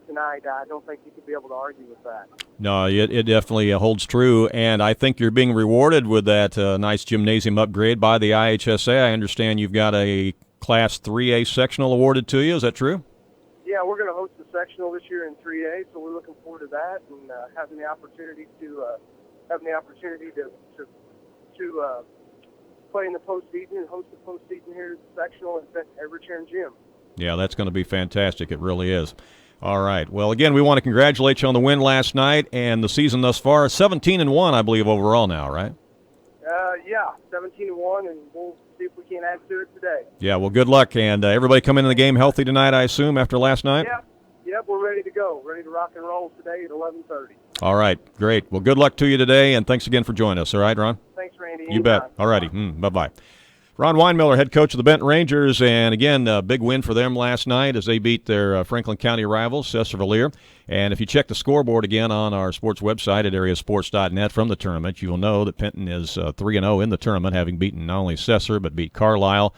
tonight, I don't think you could be able to argue with that. No, it definitely holds true, and I think you're being rewarded with that nice gymnasium upgrade by the IHSA. I understand you've got a Class 3A sectional awarded to you. Is that true? Yeah, we're going to host the sectional this year in 3A, so we're looking forward to that and having the opportunity to play in the postseason and host the postseason here at the sectional at Rich Herron Gym. Yeah, that's going to be fantastic. It really is. All right. Well, again, we want to congratulate you on the win last night and the season thus far. 17-1, I believe, overall now, right? Yeah, 17-1, and we'll see if we can add to it today. Yeah, well, good luck, and everybody come into the game healthy tonight, I assume, after last night? Yep, we're ready to go. Ready to rock and roll today at 11:30. All right, great. Well, good luck to you today, and thanks again for joining us. All right, Ron? Thanks, Randy. You bet. All righty. Bye-bye. Ron Winemiller, head coach of the Benton Rangers, and again, a big win for them last night as they beat their Franklin County rivals, Cesar-Valliere. And if you check the scoreboard again on our sports website at AreaSports.net from the tournament, you will know that Benton is 3-0 in the tournament, having beaten not only Cesar but beat Carlisle,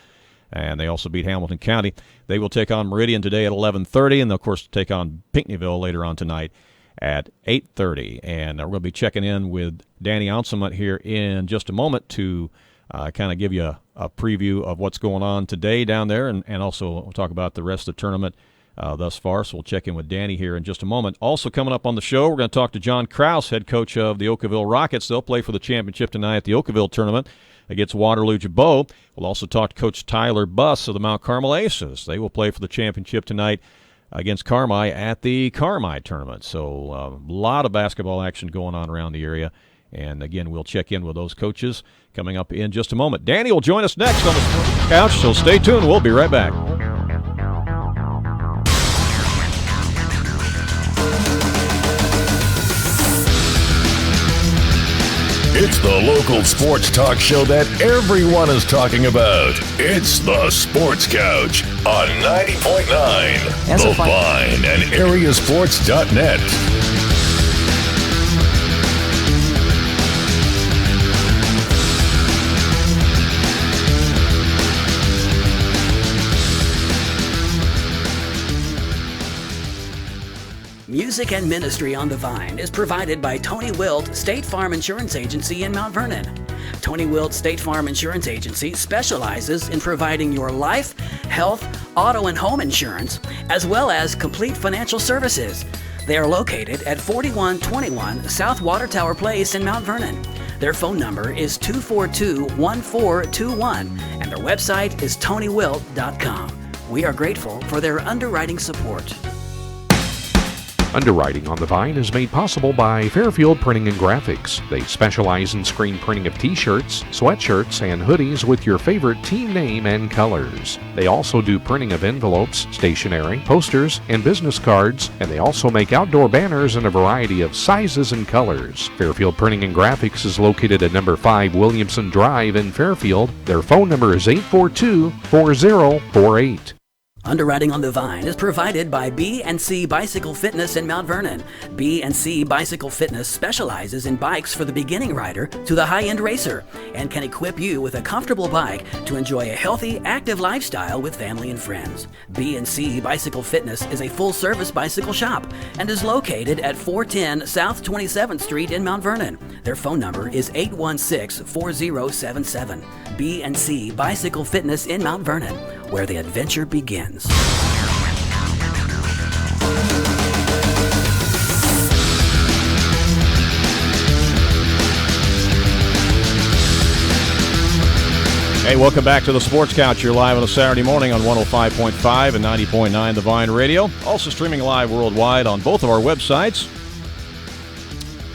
and they also beat Hamilton County. They will take on Meridian today at 11:30, and of course take on Pinckneyville later on tonight at 8:30. And we're going to be checking in with Danny Ouncemunt here in just a moment to kind of give you a preview of what's going on today down there, and also we'll talk about the rest of the tournament thus far. So we'll check in with Danny here in just a moment. Also coming up on the show, we're going to talk to John Kraus, head coach of the Okawville Rockets. They'll play for the championship tonight at the Okawville tournament against Waterloo-Jabot. We'll also talk to Coach Tyler Buss of the Mount Carmel Aces. They will play for the championship tonight against Carmi at the Carmi tournament. So a lot of basketball action going on around the area. And, again, we'll check in with those coaches coming up in just a moment. Danny will join us next on the Sports Couch, so stay tuned. We'll be right back. It's the local sports talk show that everyone is talking about. It's the Sports Couch on 90.9 The Vine and AreaSports.net. Music and ministry on the Vine is provided by Tony Wilt State Farm Insurance Agency in Mount Vernon. Tony Wilt State Farm Insurance Agency specializes in providing your life, health, auto, and home insurance, as well as complete financial services. They are located at 4121 South Water Tower Place in Mount Vernon. Their phone number is 242-1421, and their website is tonywilt.com. We are grateful for their underwriting support. Underwriting on the Vine is made possible by Fairfield Printing and Graphics. They specialize in screen printing of t-shirts, sweatshirts, and hoodies with your favorite team name and colors. They also do printing of envelopes, stationery, posters, and business cards, and they also make outdoor banners in a variety of sizes and colors. Fairfield Printing and Graphics is located at number 5 Williamson Drive in Fairfield. Their phone number is 842-4048. Underwriting on the Vine is provided by B&C Bicycle Fitness in Mount Vernon. B&C Bicycle Fitness specializes in bikes for the beginning rider to the high-end racer and can equip you with a comfortable bike to enjoy a healthy, active lifestyle with family and friends. B&C Bicycle Fitness is a full-service bicycle shop and is located at 410 South 27th Street in Mount Vernon. Their phone number is 816-4077. B&C Bicycle Fitness in Mount Vernon, where the adventure begins. Hey, welcome back to the Sports Couch. You're live on a Saturday morning on 105.5 and 90.9 The Vine Radio. Also streaming live worldwide on both of our websites.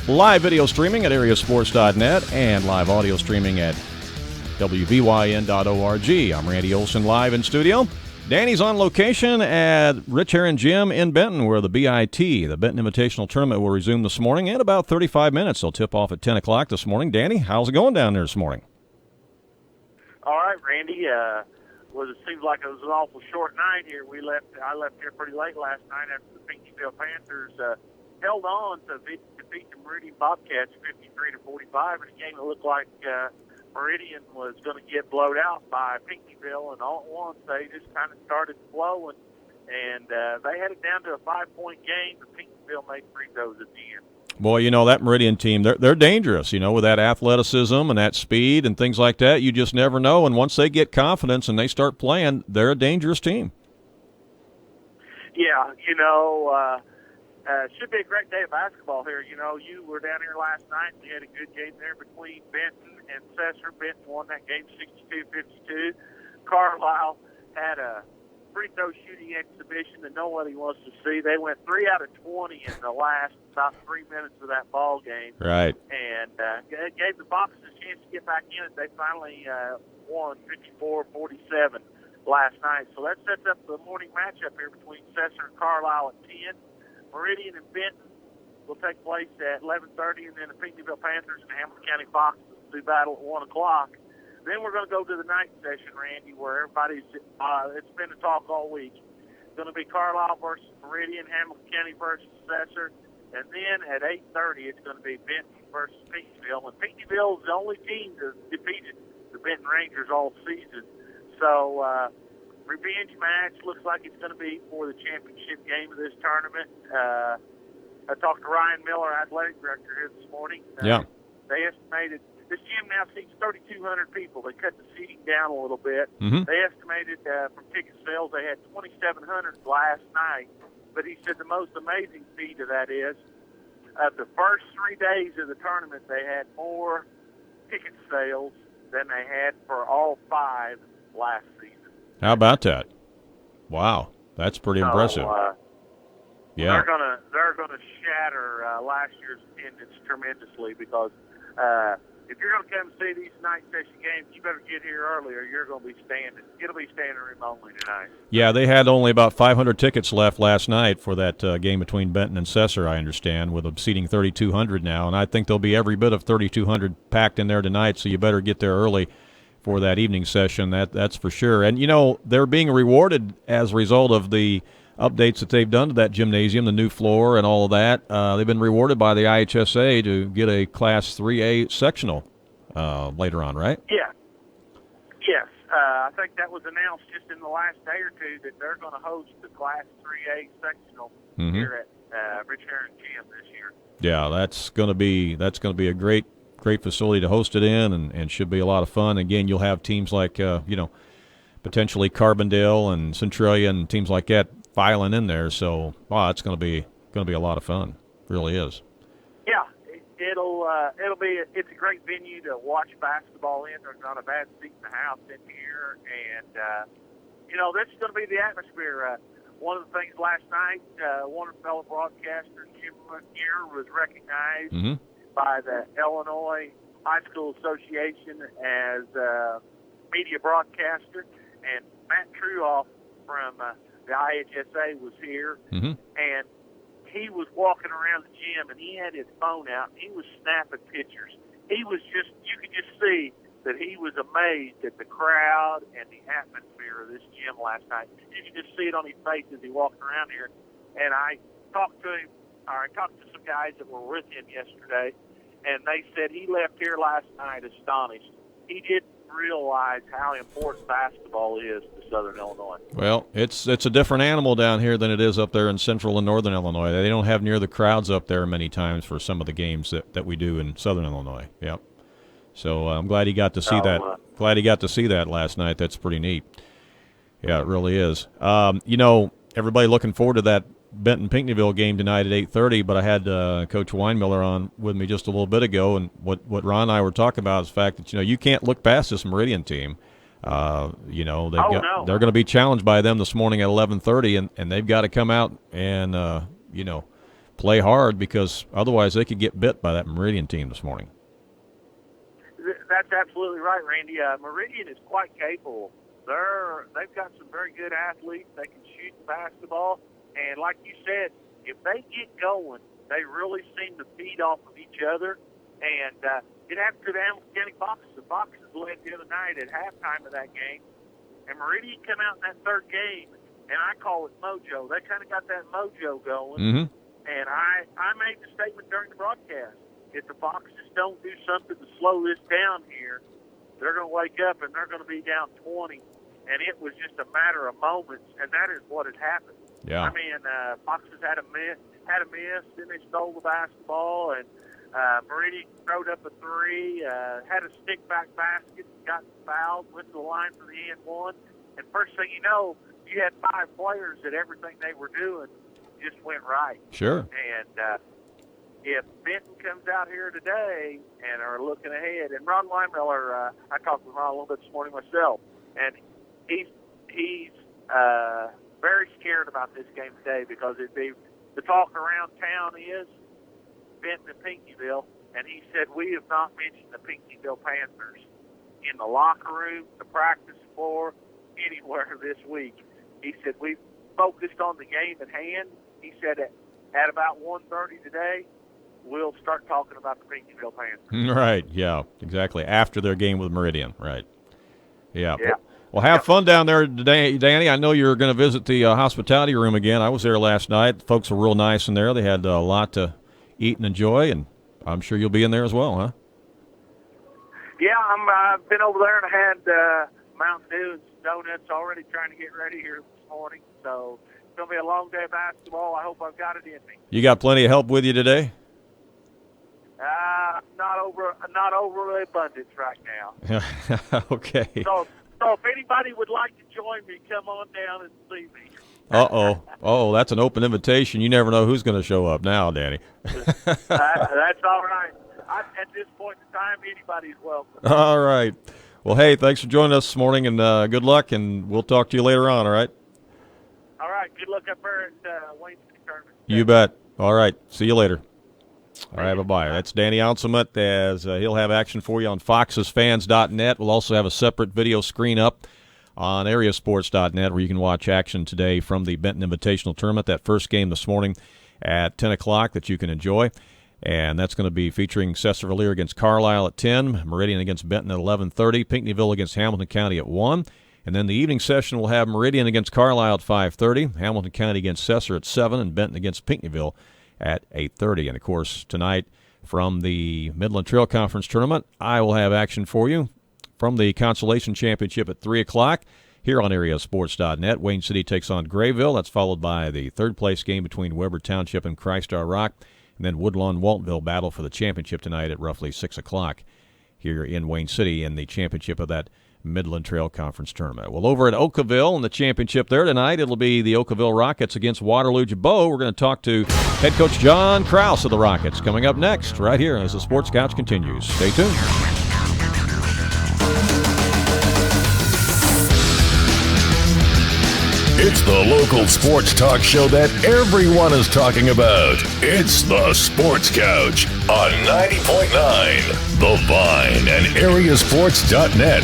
Live video streaming at AreaSports.net and live audio streaming at WVYN.org. I'm Randy Olson, live in studio. Danny's on location at Rich Heron Gym in Benton, where the B.I.T, the Benton Invitational Tournament, will resume this morning in about 35 minutes. They'll tip off at 10 o'clock this morning. Danny, how's it going down there this morning? All right, Randy. It seems like it was an awful short night here. I left here pretty late last night after the Pinckneyville Panthers held on to defeat the Meridian Bobcats 53-45 in a game that looked like Meridian was going to get blowed out by Pinckneyville, and all at once they just kind of started flowing, and they had it down to a 5-point game, but Pinckneyville made free throws at the end. Boy, you know, that Meridian team, they're dangerous, you know, with that athleticism and that speed and things like that. You just never know. And once they get confidence and they start playing, they're a dangerous team. Yeah, should be a great day of basketball here. You know, you were down here last night. We had a good game there between Benton and Cesar. Benton won that game 62-52. Carlisle had a free throw shooting exhibition that nobody wants to see. They went 3 out of 20 in the last about 3 minutes of that ball game. Right. And it gave the Boxers a chance to get back in it. They finally won 54-47 last night. So that sets up the morning matchup here between Cesar and Carlisle at 10. Meridian and Benton will take place at 11:30, and then the Pinckneyville Panthers and Hamilton County Foxes do battle at 1 o'clock. Then we're going to go to the night session, Randy, where everybody's it's been a talk all week. It's going to be Carlisle versus Meridian, Hamilton County versus Cesar, and then at 8:30 it's going to be Benton versus Pinckneyville. And Pinckneyville is the only team that defeated the Benton Rangers all season. So revenge match looks like it's going to be for the championship game of this tournament. I talked to Ryan Miller, athletic director, here this morning. Yeah. They estimated this gym now seats 3,200 people. They cut the seating down a little bit. Mm-hmm. They estimated from ticket sales they had 2,700 last night. But he said the most amazing feat of that is the first 3 days of the tournament they had more ticket sales than they had for all 5 last season. How about that? Wow, that's pretty impressive. Yeah, they're gonna shatter last year's attendance tremendously because if you're going to come see these night session games, you better get here early or you're going to be standing. It'll be standing room only tonight. Yeah, they had only about 500 tickets left last night for that game between Benton and Cesar, I understand, with them seating 3,200 now. And I think there'll be every bit of 3,200 packed in there tonight, so you better get there early for that evening session. That's for sure. And, you know, they're being rewarded as a result of the updates that they've done to that gymnasium, the new floor and all of that. They've been rewarded by the IHSA to get a Class 3A sectional later on, right? Yeah. Yes. I think that was announced just in the last day or two that they're going to host the Class 3A sectional here at Rich Heron Gym this year. Yeah, that's going to be a great facility to host it in, and should be a lot of fun. Again, you'll have teams like potentially Carbondale and Centralia and teams like that filing in there. So, wow, it's going to be a lot of fun. It really is. Yeah, it's a great venue to watch basketball in. There's not a bad seat in the house in here, and this is going to be the atmosphere. One of the things last night, one of the fellow broadcasters, Jim Muir, was recognized by the Illinois High School Association as media broadcaster, and Matt Truoff from the IHSA was here, and he was walking around the gym, and he had his phone out, and he was snapping pictures. You could just see that he was amazed at the crowd and the atmosphere of this gym last night. You could just see it on his face as he walked around here. And I talked to some guys that were with him yesterday, and they said he left here last night astonished. He didn't realize how important basketball is to Southern Illinois. Well, it's a different animal down here than it is up there in Central and Northern Illinois. They don't have near the crowds up there many times for some of the games that we do in Southern Illinois. Yep. So I'm glad he got to see that. Glad he got to see that last night. That's pretty neat. Yeah, it really is. Everybody looking forward to that Benton-Pinckneyville game tonight at 8:30, but I had Coach Winemiller on with me just a little bit ago, and what Ron and I were talking about is the fact that, you can't look past this Meridian team. They're going to be challenged by them this morning at 11:30, and they've got to come out and play hard, because otherwise they could get bit by that Meridian team this morning. That's absolutely right, Randy. Meridian is quite capable. They've got some very good athletes. They can shoot the basketball, and like you said, if they get going, they really seem to feed off of each other. And it happened to the Hamilton County Foxes. The Foxes led the other night at halftime of that game, and Meridian came out in that third game, and I call it mojo. They kind of got that mojo going. Mm-hmm. And I made the statement during the broadcast, if the Foxes don't do something to slow this down here, they're going to wake up and they're going to be down 20. And it was just a matter of moments, and that is what had happened. Yeah. I mean, Foxes had a miss, then they stole the basketball, and Meridian throwed up a three, had a stick-back basket, got fouled, went to the line for the and one. And first thing you know, you had 5 players that everything they were doing just went right. Sure. And if Benton comes out here today and are looking ahead, and Ron Winemiller, I talked with Ron a little bit this morning myself, and he's very scared about this game today, because the talk around town is Benton and Pinckneyville, and he said we have not mentioned the Pinckneyville Panthers in the locker room, the practice floor, anywhere this week. He said we've focused on the game at hand. He said at about 1:30 today, we'll start talking about the Pinckneyville Panthers. Right, yeah, exactly. After their game with Meridian, right. Yeah. Yeah. Well, have fun down there today, Danny. I know you're going to visit the hospitality room again. I was there last night. Folks were real nice in there. They had a lot to eat and enjoy, and I'm sure you'll be in there as well, huh? Yeah, I've been over there and had Mountain Dew and donuts already, trying to get ready here this morning. So it's going to be a long day of basketball. I hope I've got it in me. You got plenty of help with you today? Not overly abundant right now. Okay. So if anybody would like to join me, come on down and see me. Oh, that's an open invitation. You never know who's going to show up now, Danny. That's all right. At this point in time, anybody's welcome. All right. Well, hey, thanks for joining us this morning, and good luck, and we'll talk to you later on, all right? All right. Good luck up there at Wayne City Tournament. You bet. All right. See you later. All right, bye-bye. That's Danny Onsumet, as he'll have action for you on foxesfans.net. We'll also have a separate video screen up on AreaSports.net where you can watch action today from the Benton Invitational Tournament, that first game this morning at 10 o'clock that you can enjoy. And that's going to be featuring Cesar against Carlisle at 10, Meridian against Benton at 11:30, Pinckneyville against Hamilton County at 1. And then the evening session will have Meridian against Carlisle at 5:30, Hamilton County against Cesar at 7, and Benton against Pinckneyville at 8:30. And, of course, tonight from the Midland Trail Conference Tournament, I will have action for you from the Consolation Championship at 3 o'clock here on AreaSports.net. Wayne City takes on Grayville. That's followed by the third-place game between Weber Township and Christ-Our Rock. And then Woodlawn-Waltonville battle for the championship tonight at roughly 6 o'clock here in Wayne City in the championship of that Midland Trail Conference Tournament. Well, over at Okawville in the championship there tonight, it'll be the Okawville Rockets against Waterloo-Jabot. We're going to talk to head coach John Kraus of the Rockets coming up next right here as the Sports Couch continues. Stay tuned. It's the local sports talk show that everyone is talking about. It's the Sports Couch on 90.9 The Vine and AreaSports.net.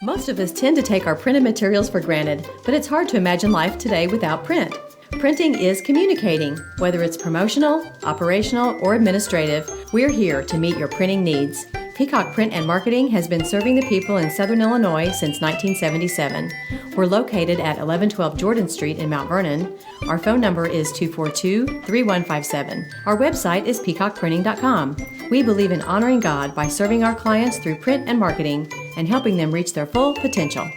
Most of us tend to take our printed materials for granted, but it's hard to imagine life today without print. Printing is communicating. Whether it's promotional, operational, or administrative, we're here to meet your printing needs. Peacock Print and Marketing has been serving the people in Southern Illinois since 1977. We're located at 1112 Jordan Street in Mount Vernon. Our phone number is 242-3157. Our website is peacockprinting.com. We believe in honoring God by serving our clients through print and marketing and helping them reach their full potential.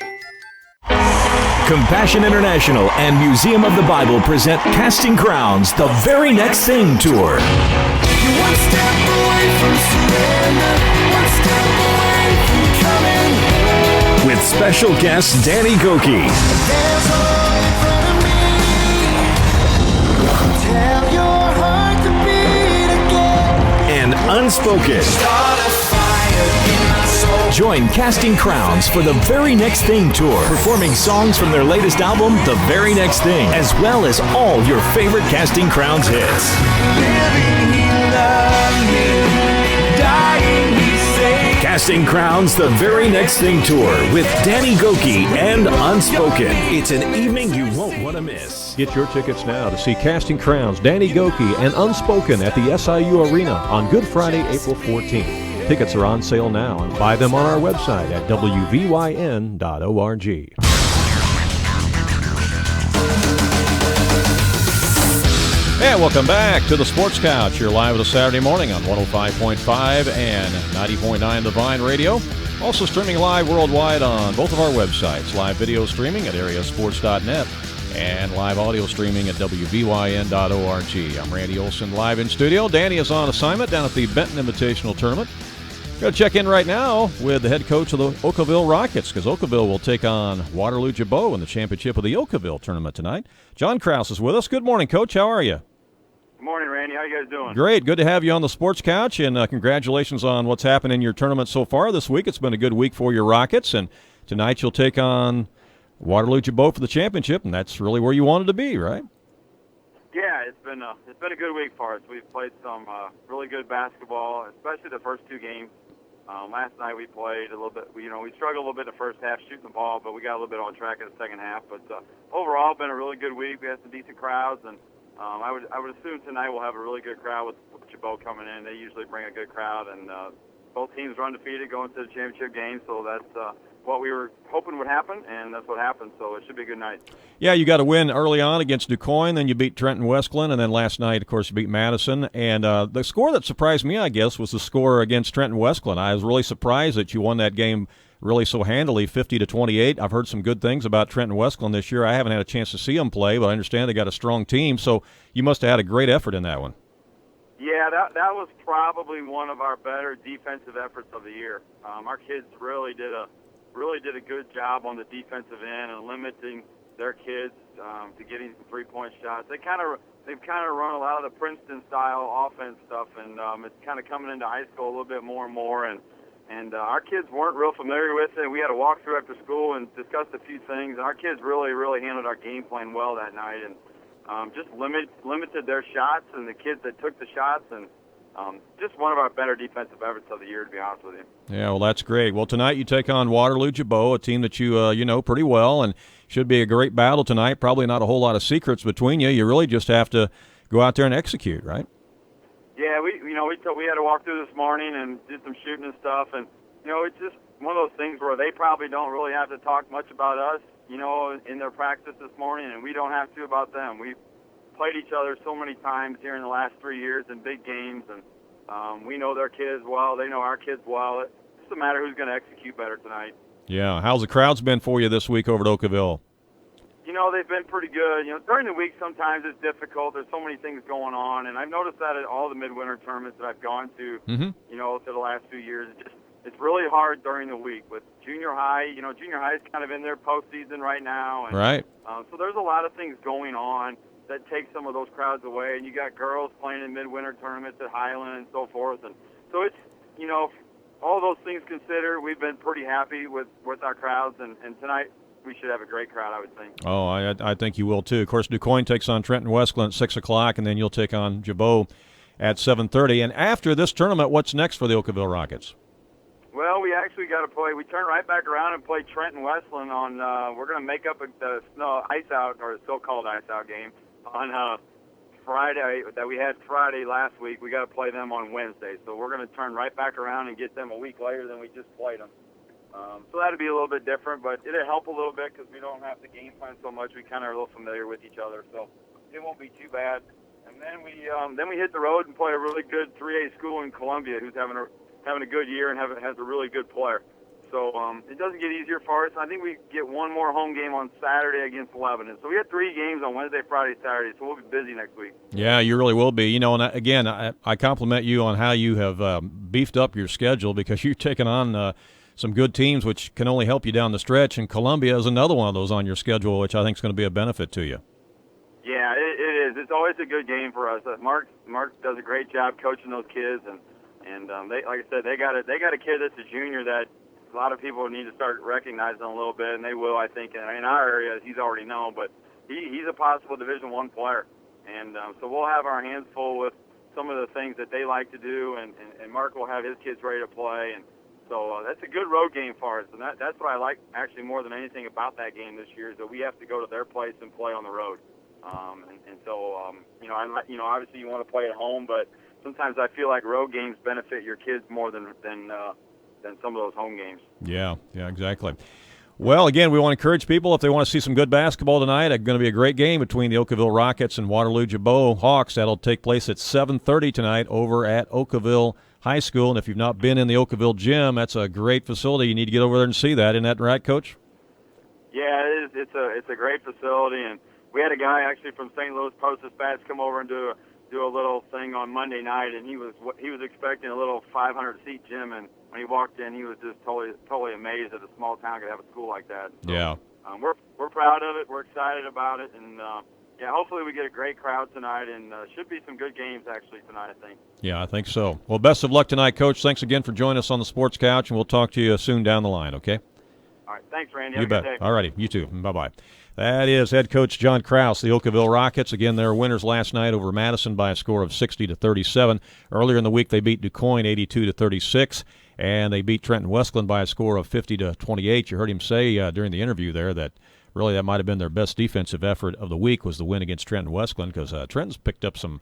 Compassion International and Museum of the Bible present Casting Crowns, The Very Next Thing Tour. You're one step away from surrender, one step away from coming home. With special guest Danny Goki. There's hope in front of me. Tell your heart to beat again. And Unspoken. Start a fire in my soul. Join Casting Crowns for the Very Next Thing tour, performing songs from their latest album, The Very Next Thing, as well as all your favorite Casting Crowns hits. Living, he loved me. Dying, he saved. Casting Crowns, The Very Next Thing tour with Danny Goki and Unspoken. It's an evening you won't want to miss. Get your tickets now to see Casting Crowns, Danny Goki, and Unspoken at the SIU Arena on Good Friday, April 14th. Tickets are on sale now, and buy them on our website at wvyn.org. And welcome back to the Sports Couch. You're live this Saturday morning on 105.5 and 90.9 The Vine Radio. Also streaming live worldwide on both of our websites. Live video streaming at AreaSports.net and live audio streaming at wvyn.org. I'm Randy Olson, live in studio. Danny is on assignment down at the Benton Invitational Tournament. Going to check in right now with the head coach of the Okawville Rockets, because Okawville will take on Waterloo Jabot in the championship of the Okawville tournament tonight. John Kraus is with us. Good morning, Coach. How are you? Good morning, Randy. How you guys doing? Great. Good to have you on the Sports Couch, and congratulations on what's happened in your tournament so far this week. It's been a good week for your Rockets, and tonight you'll take on Waterloo Jabot for the championship, and that's really where you wanted to be, right? Yeah, it's been a good week for us. We've played some really good basketball, especially the first two games. Last night we played a little bit. We struggled a little bit in the first half shooting the ball, but we got a little bit on track in the second half. But overall, been a really good week. We had some decent crowds, and I would assume tonight we'll have a really good crowd with Jabot coming in. They usually bring a good crowd, and both teams run undefeated going to the championship game. So that's what we were hoping would happen, and that's what happened. So it should be a good night. Yeah, you got a win early on against DuQuoin, then you beat Trenton Westclin, and then last night, of course, you beat Madison. And the score that surprised me, I guess, was the score against Trenton Westclin. I was really surprised that you won that game really so handily, 50-28. I've heard some good things about Trenton Westclin this year. I haven't had a chance to see them play, but I understand they got a strong team. So you must have had a great effort in that one. Yeah, that was probably one of our better defensive efforts of the year. Our kids really did a good job on the defensive end and limiting their kids to getting some three-point shots. They've kind of run a lot of the Princeton style offense stuff, and it's kind of coming into high school a little bit more and more. And our kids weren't real familiar with it. We had a walkthrough after school and discussed a few things. Our kids really handled our game plan well that night, and just limited their shots and the kids that took the shots, and just one of our better defensive efforts of the year, to be honest with you. Yeah, well, that's great. Well, tonight you take on Waterloo Jabot, a team that you know pretty well, and should be a great battle tonight. Probably not a whole lot of secrets between you. You really just have to go out there and execute, right? Yeah, we had to walk through this morning and did some shooting and stuff, and it's just one of those things where they probably don't really have to talk much about us, in their practice this morning, and we don't have to about them. We played each other so many times here in the last 3 years in big games, and we know their kids well. They know our kids well. It's just a matter who's going to execute better tonight. Yeah. How's the crowds been for you this week over at Okawville? They've been pretty good. During the week sometimes it's difficult. There's so many things going on, and I've noticed that at all the midwinter tournaments that I've gone to, for the last few years. It's really hard during the week with junior high. Junior high is kind of in their postseason right now. And, right. So there's a lot of things going on that take some of those crowds away. And you got girls playing in midwinter tournaments at Highland and so forth. And so it's, all those things considered, we've been pretty happy with our crowds. And tonight we should have a great crowd, I would think. Oh, I think you will, too. Of course, DuQuoin takes on Trenton Westclin at 6 o'clock, and then you'll take on Jabot at 7:30. And after this tournament, what's next for the Okawville Rockets? Well, we actually got to play. We turn right back around and play Trenton Westclin on. We're going to make up the snow ice out, or so-called ice out game on Friday that we had Friday last week. We got to play them on Wednesday, so we're going to turn right back around and get them a week later than we just played them. So that'll be a little bit different, but it'll help a little bit because we don't have to game plan so much. We kind of are a little familiar with each other, so it won't be too bad. And then we hit the road and play a really good 3A school in Columbia, who's having a good year and has a really good player. So it doesn't get easier for us. I think we get one more home game on Saturday against Lebanon. So we had 3 games on Wednesday, Friday, Saturday, so we'll be busy next week. Yeah, you really will be. And again, I compliment you on how you have beefed up your schedule, because you've taken on some good teams, which can only help you down the stretch. And Columbia is another one of those on your schedule, which I think is going to be a benefit to you. Yeah, it is. It's always a good game for us. Mark does a great job coaching those kids, and they, like I said, they got a kid that's a junior that a lot of people need to start recognizing a little bit, and they will, I think. In our area, he's already known, but he's a possible Division I player. And so we'll have our hands full with some of the things that they like to do, and Mark will have his kids ready to play. And so that's a good road game for us, and that's what I like actually more than anything about that game this year is that we have to go to their place and play on the road. Obviously you want to play at home, but sometimes I feel like road games benefit your kids more than some of those home games. Yeah, exactly. Well, again, we want to encourage people, if they want to see some good basketball tonight, it's going to be a great game between the Okawville Rockets and Waterloo-Jabot Hawks. That'll take place at 7:30 tonight over at Okawville High School. And if you've not been in the Okawville gym, that's a great facility. You need to get over there and see that. Isn't that right, Coach? Yeah, it is. It's a great facility, and we had a guy actually from St. Louis Post-Dispatch come over and do a little thing on Monday night, and he was expecting a little 500-seat gym, and when he walked in, he was just totally amazed that a small town could have a school like that. So, yeah. We're proud of it. We're excited about it, and hopefully we get a great crowd tonight, and should be some good games actually tonight, I think. Yeah, I think so. Well, best of luck tonight, Coach. Thanks again for joining us on the Sports Couch, and we'll talk to you soon down the line, okay? All right, thanks, Randy. You bet. All righty, you too. Bye-bye. That is head coach John Kraus, the Okawville Rockets. Again, they were winners last night over Madison by a score of 60-37. Earlier in the week, they beat DuQuoin 82-36, and they beat Trenton Westland by a score of 50-28. You heard him say during the interview there that really that might have been their best defensive effort of the week was the win against Trenton Westland, because Trenton's picked up some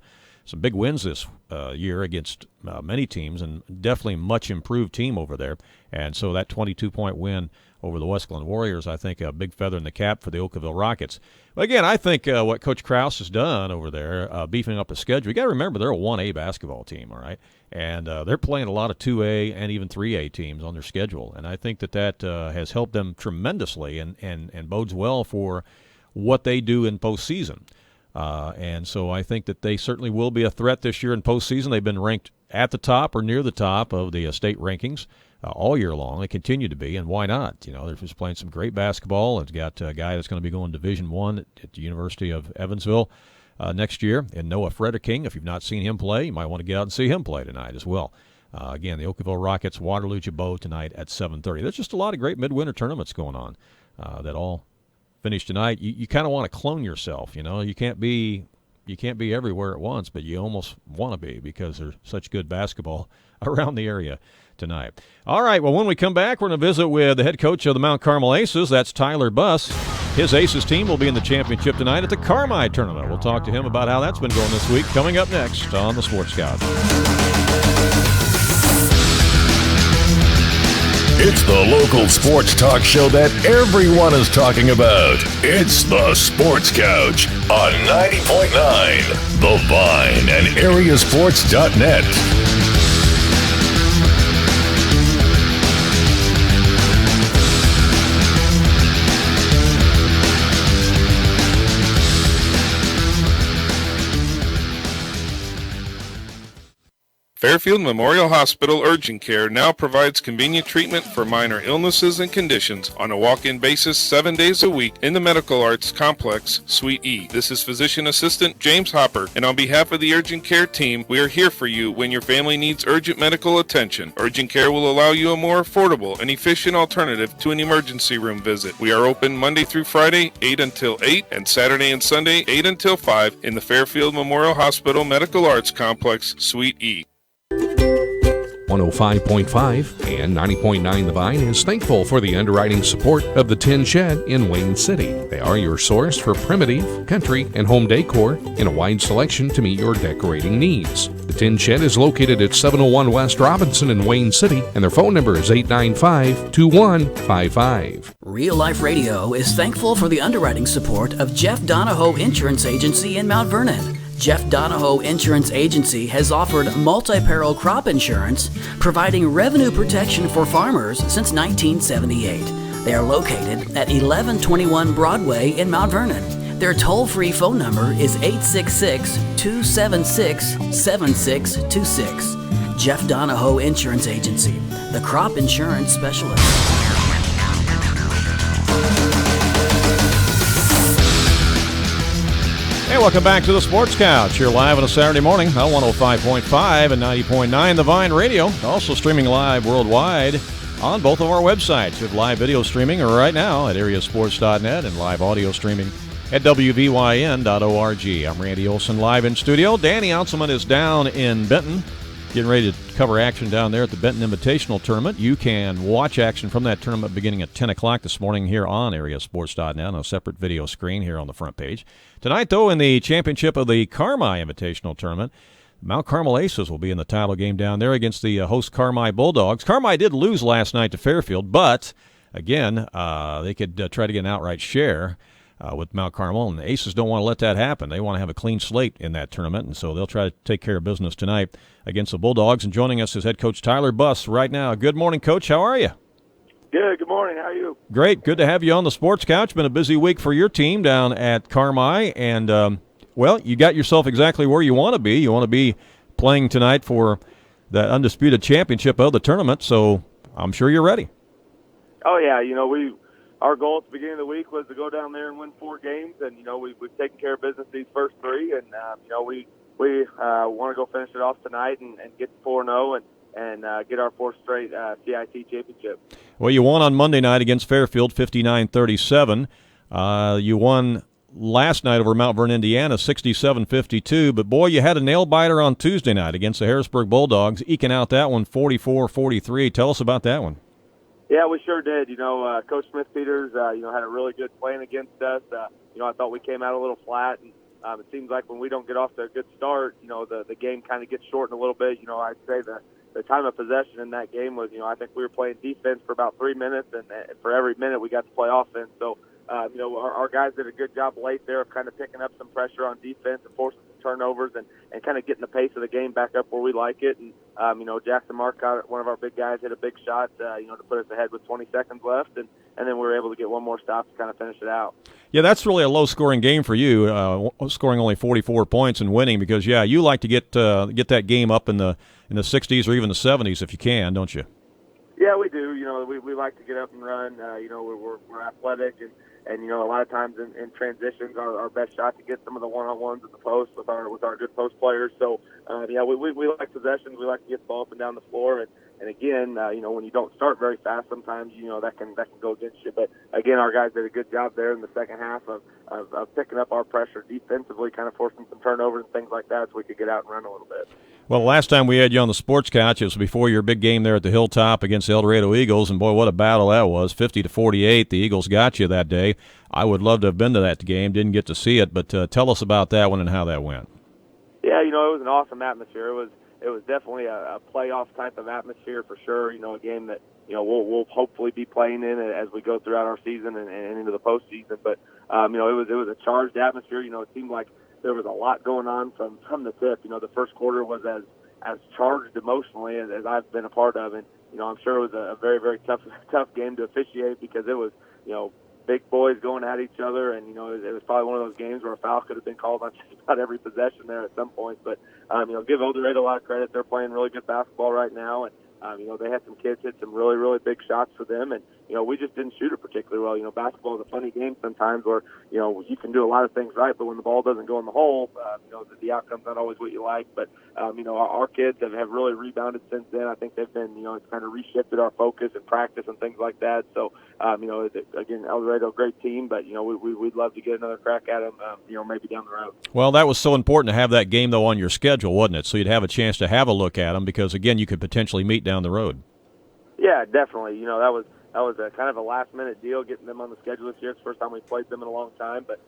big wins this year against many teams, and definitely much improved team over there. And so that 22-point win over the Westland Warriors, I think, a big feather in the cap for the Okawville Rockets. But again, I think what Coach Kraus has done over there, beefing up the schedule, you got to remember they're a 1A basketball team, all right? And they're playing a lot of 2A and even 3A teams on their schedule. And I think that has helped them tremendously and bodes well for what they do in postseason. And so I think that they certainly will be a threat this year in postseason. They've been ranked at the top or near the top of the state rankings all year long. They continue to be, and why not? They're just playing some great basketball. It's got a guy that's going to be going Division I at the University of Evansville next year, and Noah Frederking. If you've not seen him play, you might want to get out and see him play tonight as well. Again, the Okawville Rockets, Waterloo-Jabot tonight at 7:30. There's just a lot of great midwinter tournaments going on that all finish tonight. You kind of want to clone yourself. You can't be everywhere at once, but you almost want to be, because there's such good basketball around the area tonight. All right, well, when we come back, we're going to visit with the head coach of the Mount Carmel Aces. That's Tyler Buss. His Aces team will be in the championship tonight at the Carmel tournament. We'll talk to him about how that's been going this week, coming up next on the Sports Couch. It's the local sports talk show that everyone is talking about. It's the Sports Couch on 90.9 The Vine and AreaSports.net. Fairfield Memorial Hospital Urgent Care now provides convenient treatment for minor illnesses and conditions on a walk-in basis 7 days a week in the Medical Arts Complex, Suite E. This is Physician Assistant James Hopper, and on behalf of the Urgent Care team, we are here for you when your family needs urgent medical attention. Urgent Care will allow you a more affordable and efficient alternative to an emergency room visit. We are open Monday through Friday, 8 until 8, and Saturday and Sunday, 8 until 5, in the Fairfield Memorial Hospital Medical Arts Complex, Suite E. 105.5 and 90.9 The Vine is thankful for the underwriting support of the Tin Shed in Wayne City. They are your source for primitive, country, and home decor in a wide selection to meet your decorating needs. The Tin Shed is located at 701 West Robinson in Wayne City, and their phone number is 895-2155. Real Life Radio is thankful for the underwriting support of Jeff Donahoe Insurance Agency in Mount Vernon. Jeff Donahoe Insurance Agency has offered multi-peril crop insurance, providing revenue protection for farmers since 1978. They are located at 1121 Broadway in Mount Vernon. Their toll-free phone number is 866-276-7626. Jeff Donahoe Insurance Agency, the crop insurance specialist. Hey, welcome back to the Sports Couch. Here live on a Saturday morning on 105.5 and 90.9 The Vine Radio. Also streaming live worldwide on both of our websites. We have live video streaming right now at AreaSports.net and live audio streaming at WVYN.org. I'm Randy Olson live in studio. Danny Ounselman is down in Benton, getting ready to cover action down there at the Benton Invitational Tournament. You can watch action from that tournament beginning at 10 o'clock this morning here on AreaSports.net on a separate video screen here on the front page. Tonight, though, in the championship of the Carmel Invitational Tournament, Mount Carmel Aces will be in the title game down there against the host Carmel Bulldogs. Carmel did lose last night to Fairfield, but, again, they could try to get an outright share with Mount Carmel, and the Aces don't want to let that happen. They want to have a clean slate in that tournament, and so they'll try to take care of business tonight against the Bulldogs. And joining us is head coach Tyler Buss right now. Good morning, Coach. How are you? Good morning. How are you? Great. Good to have you on the Sports Couch. Been a busy week for your team down at Carmel, and, well, you got yourself exactly where you want to be. You want to be playing tonight for the undisputed championship of the tournament, so I'm sure you're ready. Oh, yeah. Our goal at the beginning of the week was to go down there and win 4 games, and we've taken care of business these first 3, and we want to go finish it off tonight and get to 4-0 and get our 4th straight CIT championship. Well, you won on Monday night against Fairfield, 59-37. You won last night over Mount Vernon, Indiana, 67-52. But boy, you had a nail biter on Tuesday night against the Harrisburg Bulldogs, eking out that one 44-43. Tell us about that one. Yeah, we sure did. Coach Smith Peters, had a really good plan against us. I thought we came out a little flat, and it seems like when we don't get off to a good start, the game kind of gets shortened a little bit. I'd say the time of possession in that game was, I think we were playing defense for about 3 minutes, and for every minute we got to play offense. So, our guys did a good job late there of kind of picking up some pressure on defense and forcing some turnovers and kind of getting the pace of the game back up where we like it. And, Jackson Marcotte, one of our big guys, hit a big shot, to put us ahead with 20 seconds left. And then we were able to get one more stop to kind of finish it out. Yeah, that's really a low-scoring game for you, scoring only 44 points and winning because, yeah, you like to get that game up in the 60s or even the 70s if you can, don't you? Yeah, we do. We like to get up and run. We're athletic, and a lot of times in transitions, our best shot to get some of the one-on-ones at the post with our good post players. So, we like possessions. We like to get the ball up and down the floor. And again, when you don't start very fast, sometimes that can go against you. But again, our guys did a good job there in the second half of picking up our pressure defensively, kind of forcing some turnovers and things like that, so we could get out and run a little bit. Well, last time we had you on the Sports Couch, it was before your big game there at the Hilltop against the El Dorado Eagles, and boy, what a battle that was, 50-48. The Eagles got you that day. I would love to have been to that game, didn't get to see it, but tell us about that one and how that went. Yeah, it was an awesome atmosphere. It was definitely a playoff type of atmosphere for sure. A game that we'll hopefully be playing in as we go throughout our season and into the postseason. But it was a charged atmosphere. It seemed like there was a lot going on from the tip. The first quarter was as charged emotionally as I've been a part of, and I'm sure it was a very, very tough game to officiate because it was big boys going at each other, and it was probably one of those games where a foul could have been called on just about every possession there at some point. But give El Dorado a lot of credit; they're playing really good basketball right now, and they had some kids hit some really, really big shots for them, and we just didn't shoot it particularly well. Basketball is a funny game sometimes where you can do a lot of things right, but when the ball doesn't go in the hole, the outcome's not always what you like. But our kids have really rebounded since then. I think they've been it's kind of reshifted our focus and practice and things like that. So again, El Dorado, great team, but we'd love to get another crack at them, maybe down the road. Well, that was so important to have that game though on your schedule, wasn't it? So you'd have a chance to have a look at them because again, you could potentially meet down the road. Yeah, definitely. That was a kind of a last-minute deal getting them on the schedule this year. It's the first time we played them in a long time, but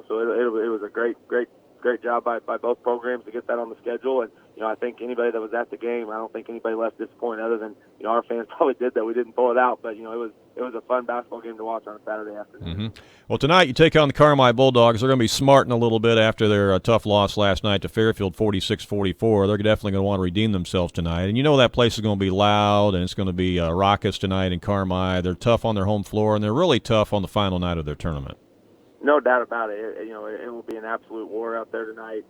so it was a great job by both programs to get that on the schedule. And I think anybody that was at the game, I don't think anybody left disappointed other than our fans probably did that we didn't pull it out. But it was a fun basketball game to watch on a Saturday afternoon. Mm-hmm. Well, tonight you take on the Carmel Bulldogs. They're going to be smarting a little bit after their tough loss last night to Fairfield, 46-44. They're definitely going to want to redeem themselves tonight. And that place is going to be loud and it's going to be raucous tonight in Carmel. They're tough on their home floor and they're really tough on the final night of their tournament. No doubt about it. It will be an absolute war out there tonight.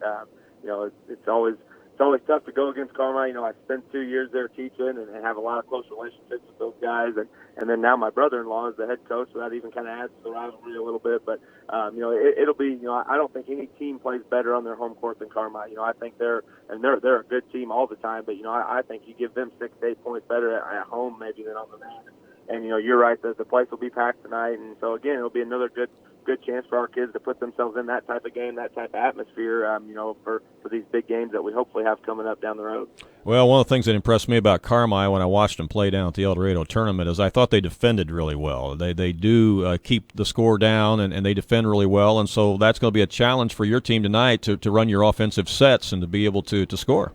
It's always it's always tough to go against Carmel. You know, I spent 2 years there teaching and have a lot of close relationships with those guys. And then now my brother-in-law is the head coach, so that even kind of adds to the rivalry a little bit. But, you know, it'll be, you know, I don't think any team plays better on their home court than Carmel. You know, I think they're a good team all the time. But, you know, I think you give them 6 to 8 points better at home maybe than on the road. And, you know, you're right, the place will be packed tonight. And so, again, it'll be another good chance for our kids to put themselves in that type of game, that type of atmosphere, you know, for these big games that we hopefully have coming up down the road. Well, one of the things that impressed me about Carmel when I watched them play down at the El Dorado tournament is I thought they defended really well. They do keep the score down, and they defend really well, and so that's going to be a challenge for your team tonight to run your offensive sets and to be able to score.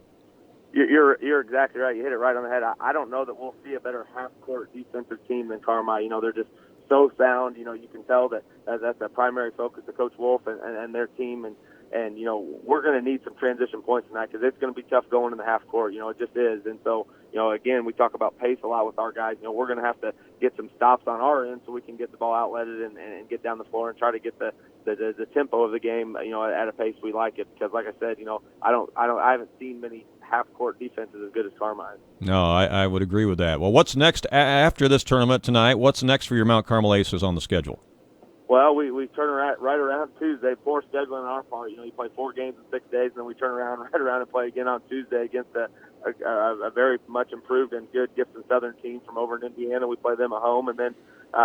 You're exactly right. You hit it right on the head. I don't know that we'll see a better half-court defensive team than Carmel. You know, they're just so sound. You know, you can tell that that's a primary focus of Coach Wolf and their team. And you know, we're going to need some transition points tonight because it's going to be tough going in the half court. You know, it just is. And so, you know, again, we talk about pace a lot with our guys. You know, we're going to have to get some stops on our end so we can get the ball outletted and get down the floor and try to get the tempo of the game, you know, at a pace we like it. Because, like I said, you know, I haven't seen many half-court defenses as good as Carmel. No, I would agree with that. Well, what's next after this tournament tonight? What's next for your Mount Carmel Aces on the schedule? Well, we turn right around Tuesday, poor scheduling on our part. You know, you play 4 games in 6 days, and then we turn around and play again on Tuesday against a very much improved and good Gibson Southern team from over in Indiana. We play them at home, and then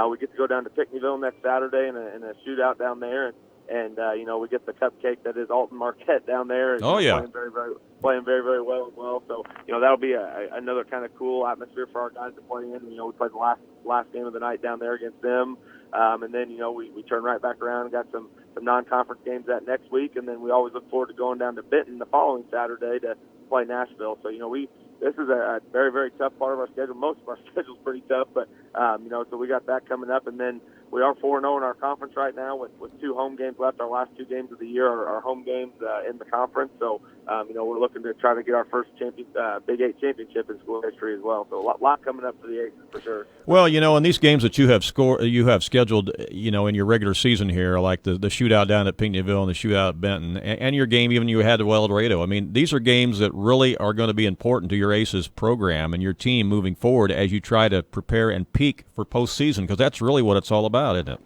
we get to go down to Pinckneyville next Saturday in a shootout down there. And you know, we get the cupcake that is Alton Marquette down there. And playing very, very well as well. So, you know, that'll be another kind of cool atmosphere for our guys to play in. You know, we played the last game of the night down there against them. And then, you know, we turn right back around and got some non-conference games that next week. And then we always look forward to going down to Benton the following Saturday to play Nashville. So, you know, this is a very, very tough part of our schedule. Most of our schedule is pretty tough, but, you know, so we got that coming up. And then we are 4-0 in our conference right now with 2 home games left. Our last 2 games of the year are home games in the conference. So, you know, we're looking to try to get our first Big 8 championship in school history as well. So a lot coming up for the Aces for sure. Well, you know, in these games that you have scheduled, you know, in your regular season here, like the shootout down at Pinckneyville and the shootout at Benton, and your game even you had at El Dorado. I mean, these are games that really are going to be important to your Aces program and your team moving forward as you try to prepare and peak for postseason, because that's really what it's all about, isn't it?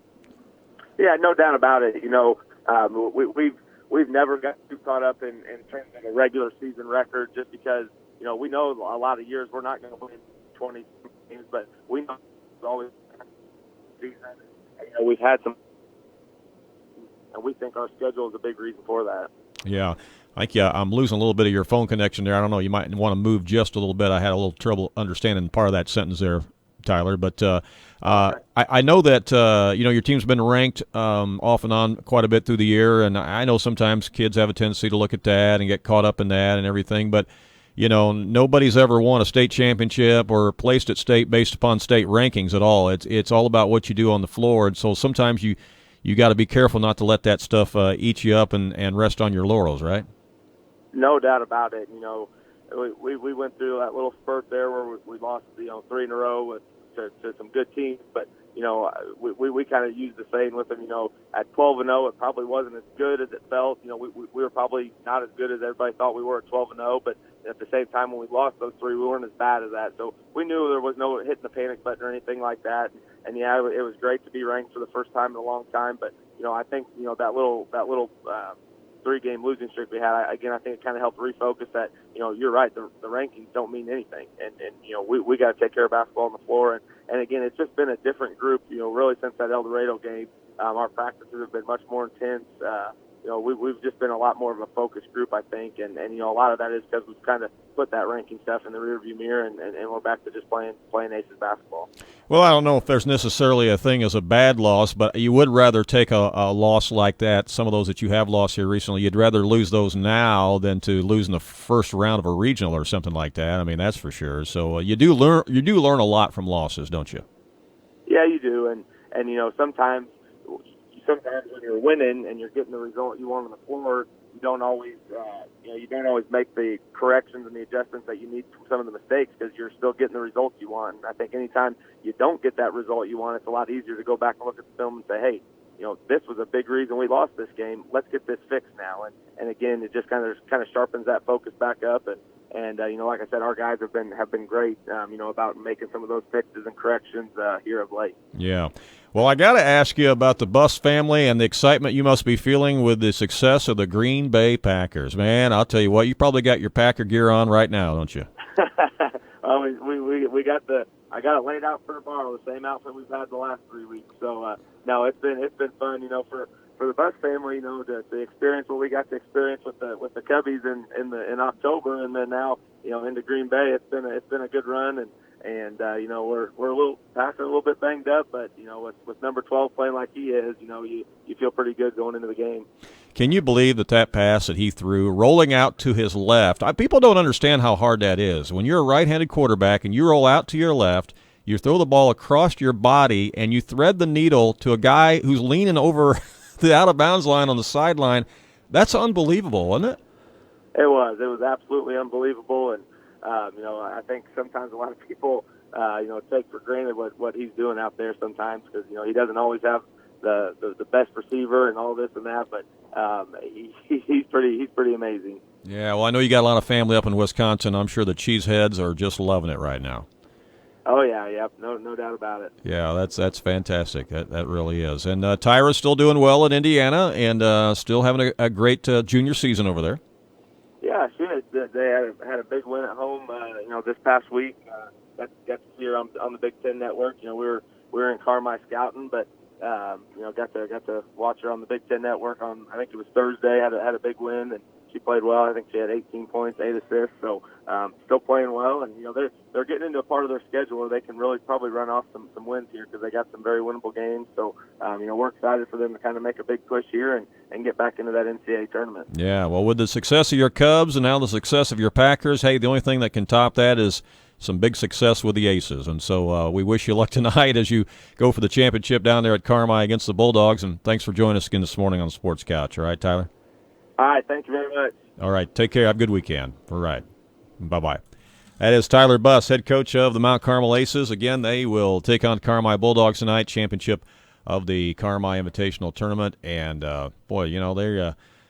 Yeah, no doubt about it. You know, we've never got too caught up in terms of a regular season record, just because, you know, we know a lot of years we're not going to win 20 games, but we know it's always season. You know, we've had some, and we think our schedule is a big reason for that. Yeah. I'm losing a little bit of your phone connection there. I don't know. You might want to move just a little bit. I had a little trouble understanding part of that sentence there, Tyler. But I know that you know, your team's been ranked off and on quite a bit through the year, and I know sometimes kids have a tendency to look at that and get caught up in that and everything. But you know, nobody's ever won a state championship or placed at state based upon state rankings at all. It's all about what you do on the floor, and so sometimes you got to be careful not to let that stuff eat you up and rest on your laurels, right? No doubt about it. You know, we went through that little spurt there where we lost, you know, 3 in a row to some good teams, but you know, we kind of used the saying with them. You know, at 12-0, it probably wasn't as good as it felt. You know, we were probably not as good as everybody thought we were at 12-0, but at the same time, when we lost those 3, we weren't as bad as that. So we knew there was no hitting the panic button or anything like that. And yeah, it was great to be ranked for the first time in a long time. But you know, I think, you know, that little 3-game losing streak we had, I think it kind of helped refocus that, you know, you're right, the rankings don't mean anything. And you know, we got to take care of basketball on the floor. And again, it's just been a different group, you know, really since that El Dorado game. Our practices have been much more intense. You know, we've just been a lot more of a focused group, I think. And you know, a lot of that is because we've kind of put that ranking stuff in the rearview mirror, and we're back to just playing Aces basketball. Well, I don't know if there's necessarily a thing as a bad loss, but you would rather take a loss like that, some of those that you have lost here recently, you'd rather lose those now than to lose in the first round of a regional or something like that. I mean, that's for sure. So you do learn a lot from losses, don't you? Yeah, you do. And you know, sometimes when you're winning and you're getting the result you want on the floor, you don't always make the corrections and the adjustments that you need from some of the mistakes, because you're still getting the results you want. And I think anytime you don't get that result you want, it's a lot easier to go back and look at the film and say, hey, this was a big reason we lost this game. Let's get this fixed now. And again, it just kind of sharpens that focus back up. And like I said, our guys have been great, about making some of those fixes and corrections here of late. Yeah. Well, I got to ask you about the Bus family and the excitement you must be feeling with the success of the Green Bay Packers. Man, I'll tell you what, you probably got your Packer gear on right now, don't you? We got I got it laid out for tomorrow, the same outfit we've had the last 3 weeks. So no, it's been fun, for the Bus family, to experience what we got to experience with the Cubbies in October, and then now into Green Bay. It's been a good run, and we're a little Packer, a little bit banged up, but with number 12 playing like he is, you feel pretty good going into the game. Can you believe that pass that he threw, rolling out to his left? People don't understand how hard that is. When you're a right-handed quarterback and you roll out to your left, you throw the ball across your body, and you thread the needle to a guy who's leaning over the out-of-bounds line on the sideline. That's unbelievable, wasn't it? It was. It was absolutely unbelievable, and I think sometimes a lot of people, take for granted what he's doing out there sometimes, because he doesn't always have the best receiver and all this and that, but he's pretty amazing. Yeah, well, I know you got a lot of family up in Wisconsin. I'm sure the Cheeseheads are just loving it right now. Oh yeah, no doubt about it. Yeah, that's fantastic. That really is. And Tyra's still doing well in Indiana, and still having a great junior season over there. Yeah, she is. They had a big win at home, this past week. Got to see her on the Big Ten Network. We were in Carmel scouting, but got to watch her on the Big Ten Network on, I think it was Thursday. Had a big win, and she played well. I think she had 18 points, 8 assists. So still playing well, and they're getting into a part of their schedule where they can really probably run off some wins here, because they got some very winnable games. So we're excited for them to kind of make a big push here and get back into that NCAA tournament. Yeah, well, with the success of your Cubs and now the success of your Packers, hey, the only thing that can top that is some big success with the Aces. And so we wish you luck tonight as you go for the championship down there at Carmel against the Bulldogs. And thanks for joining us again this morning on the Sports Couch. All right, Tyler? All right, thank you very much. All right, take care. Have a good weekend. All right, bye-bye. That is Tyler Buss, head coach of the Mount Carmel Aces. Again, they will take on Carmel Bulldogs tonight, championship of the Carmel Invitational Tournament. And,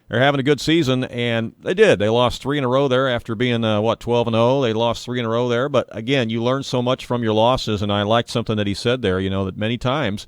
they're having a good season, and they did. They lost 3 in a row there after being, 12-0. They lost 3 in a row there. But, again, you learn so much from your losses, and I liked something that he said there, that many times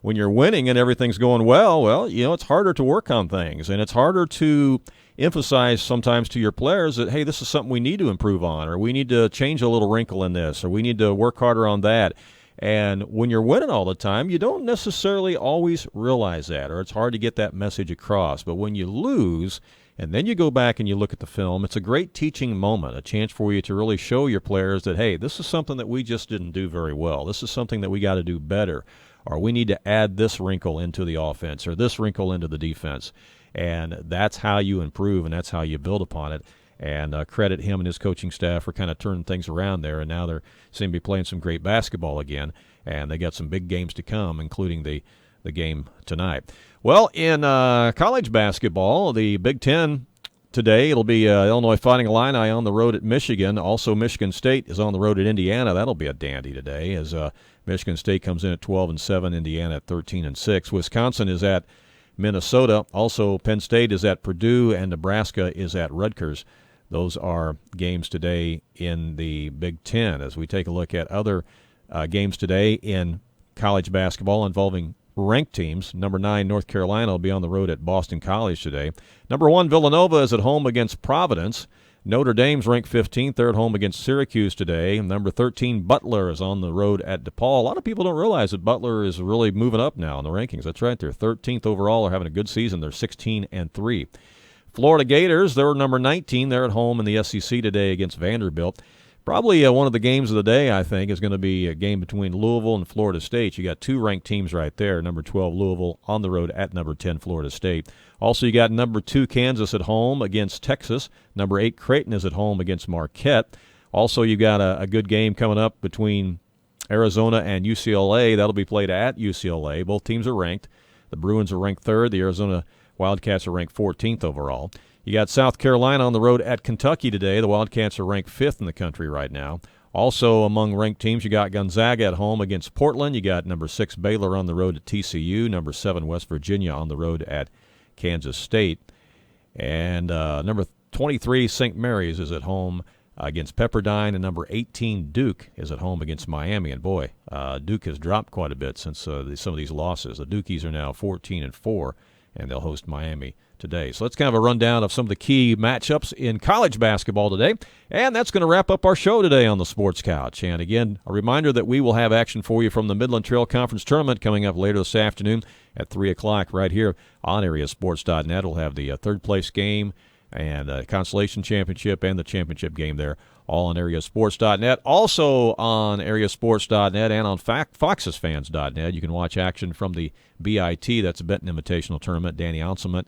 when you're winning and everything's going well, it's harder to work on things, and it's harder to emphasize sometimes to your players that, hey, this is something we need to improve on, or we need to change a little wrinkle in this, or we need to work harder on that. And when you're winning all the time, you don't necessarily always realize that, or it's hard to get that message across. But when you lose, and then you go back and you look at the film, it's a great teaching moment, a chance for you to really show your players that, hey, this is something that we just didn't do very well. This is something that we got to do better, or we need to add this wrinkle into the offense or this wrinkle into the defense. And that's how you improve, and that's how you build upon it. And credit him and his coaching staff for kind of turning things around there. And now they seem to be playing some great basketball again. And they got some big games to come, including the game tonight. Well, in college basketball, the Big Ten today, it'll be Illinois Fighting Illini on the road at Michigan. Also, Michigan State is on the road at Indiana. That'll be a dandy today, as Michigan State comes in at 12-7, Indiana at 13-6. Wisconsin is at Minnesota. Also, Penn State is at Purdue, and Nebraska is at Rutgers. Those are games today in the Big Ten. As we take a look at other games today in college basketball involving ranked teams, number 9 North Carolina will be on the road at Boston College today. Number 1 Villanova is at home against Providence. Notre Dame's ranked 15th. They're at home against Syracuse today. Number 13 Butler is on the road at DePaul. A lot of people don't realize that Butler is really moving up now in the rankings. That's right. They're 13th overall. They're having a good season. They're 16-3. Florida Gators, they're number 19. They're at home in the SEC today against Vanderbilt. Probably one of the games of the day, I think, is going to be a game between Louisville and Florida State. You got 2 ranked teams right there. Number 12 Louisville on the road at number 10 Florida State. Also, you got number 2 Kansas at home against Texas. Number 8 Creighton is at home against Marquette. Also, you got a good game coming up between Arizona and UCLA. That'll be played at UCLA. Both teams are ranked. The Bruins are ranked 3rd. The Arizona Wildcats are ranked 14th overall. You got South Carolina on the road at Kentucky today. The Wildcats are ranked 5th in the country right now. Also among ranked teams, you got Gonzaga at home against Portland. You got number 6 Baylor on the road at TCU, number 7 West Virginia on the road at Kansas State. And number 23 St. Mary's is at home against Pepperdine, and number 18 Duke is at home against Miami. And boy, Duke has dropped quite a bit since some of these losses. The Dukies are now 14-4, and they'll host Miami today. So that's kind of a rundown of some of the key matchups in college basketball today. And that's going to wrap up our show today on the Sports Couch. And again, a reminder that we will have action for you from the Midland Trail Conference Tournament coming up later this afternoon at 3 o'clock right here on AreaSports.net. We'll have the third-place game and the Consolation Championship and the championship game there, all on AreaSports.net. Also on AreaSports.net and on FoxesFans.net, you can watch action from the B.I.T, that's the Benton Invitational Tournament. Danny Onselman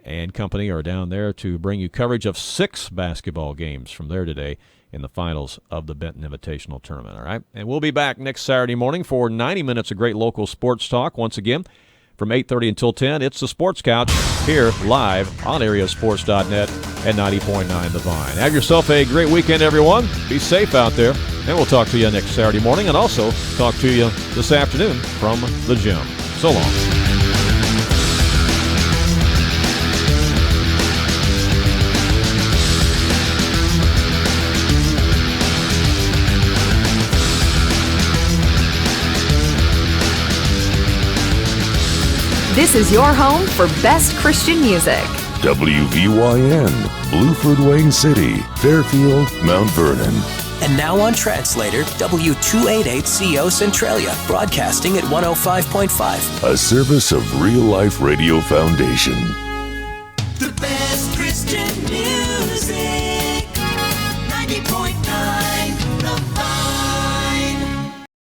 and company are down there to bring you coverage of 6 basketball games from there today in the finals of the Benton Invitational Tournament. All right, and we'll be back next Saturday morning for 90 minutes of great local sports talk. Once again, from 8:30 until 10, it's the Sports Couch here live on AreaSports.net and 90.9 The Vine. Have yourself a great weekend, everyone. Be safe out there, and we'll talk to you next Saturday morning and also talk to you this afternoon from the gym. So long. This is your home for best Christian music. WVYN, Blueford, Wayne City, Fairfield, Mount Vernon. And now on Translator, W288CO Centralia, broadcasting at 105.5. A service of Real Life Radio Foundation. The best Christian music.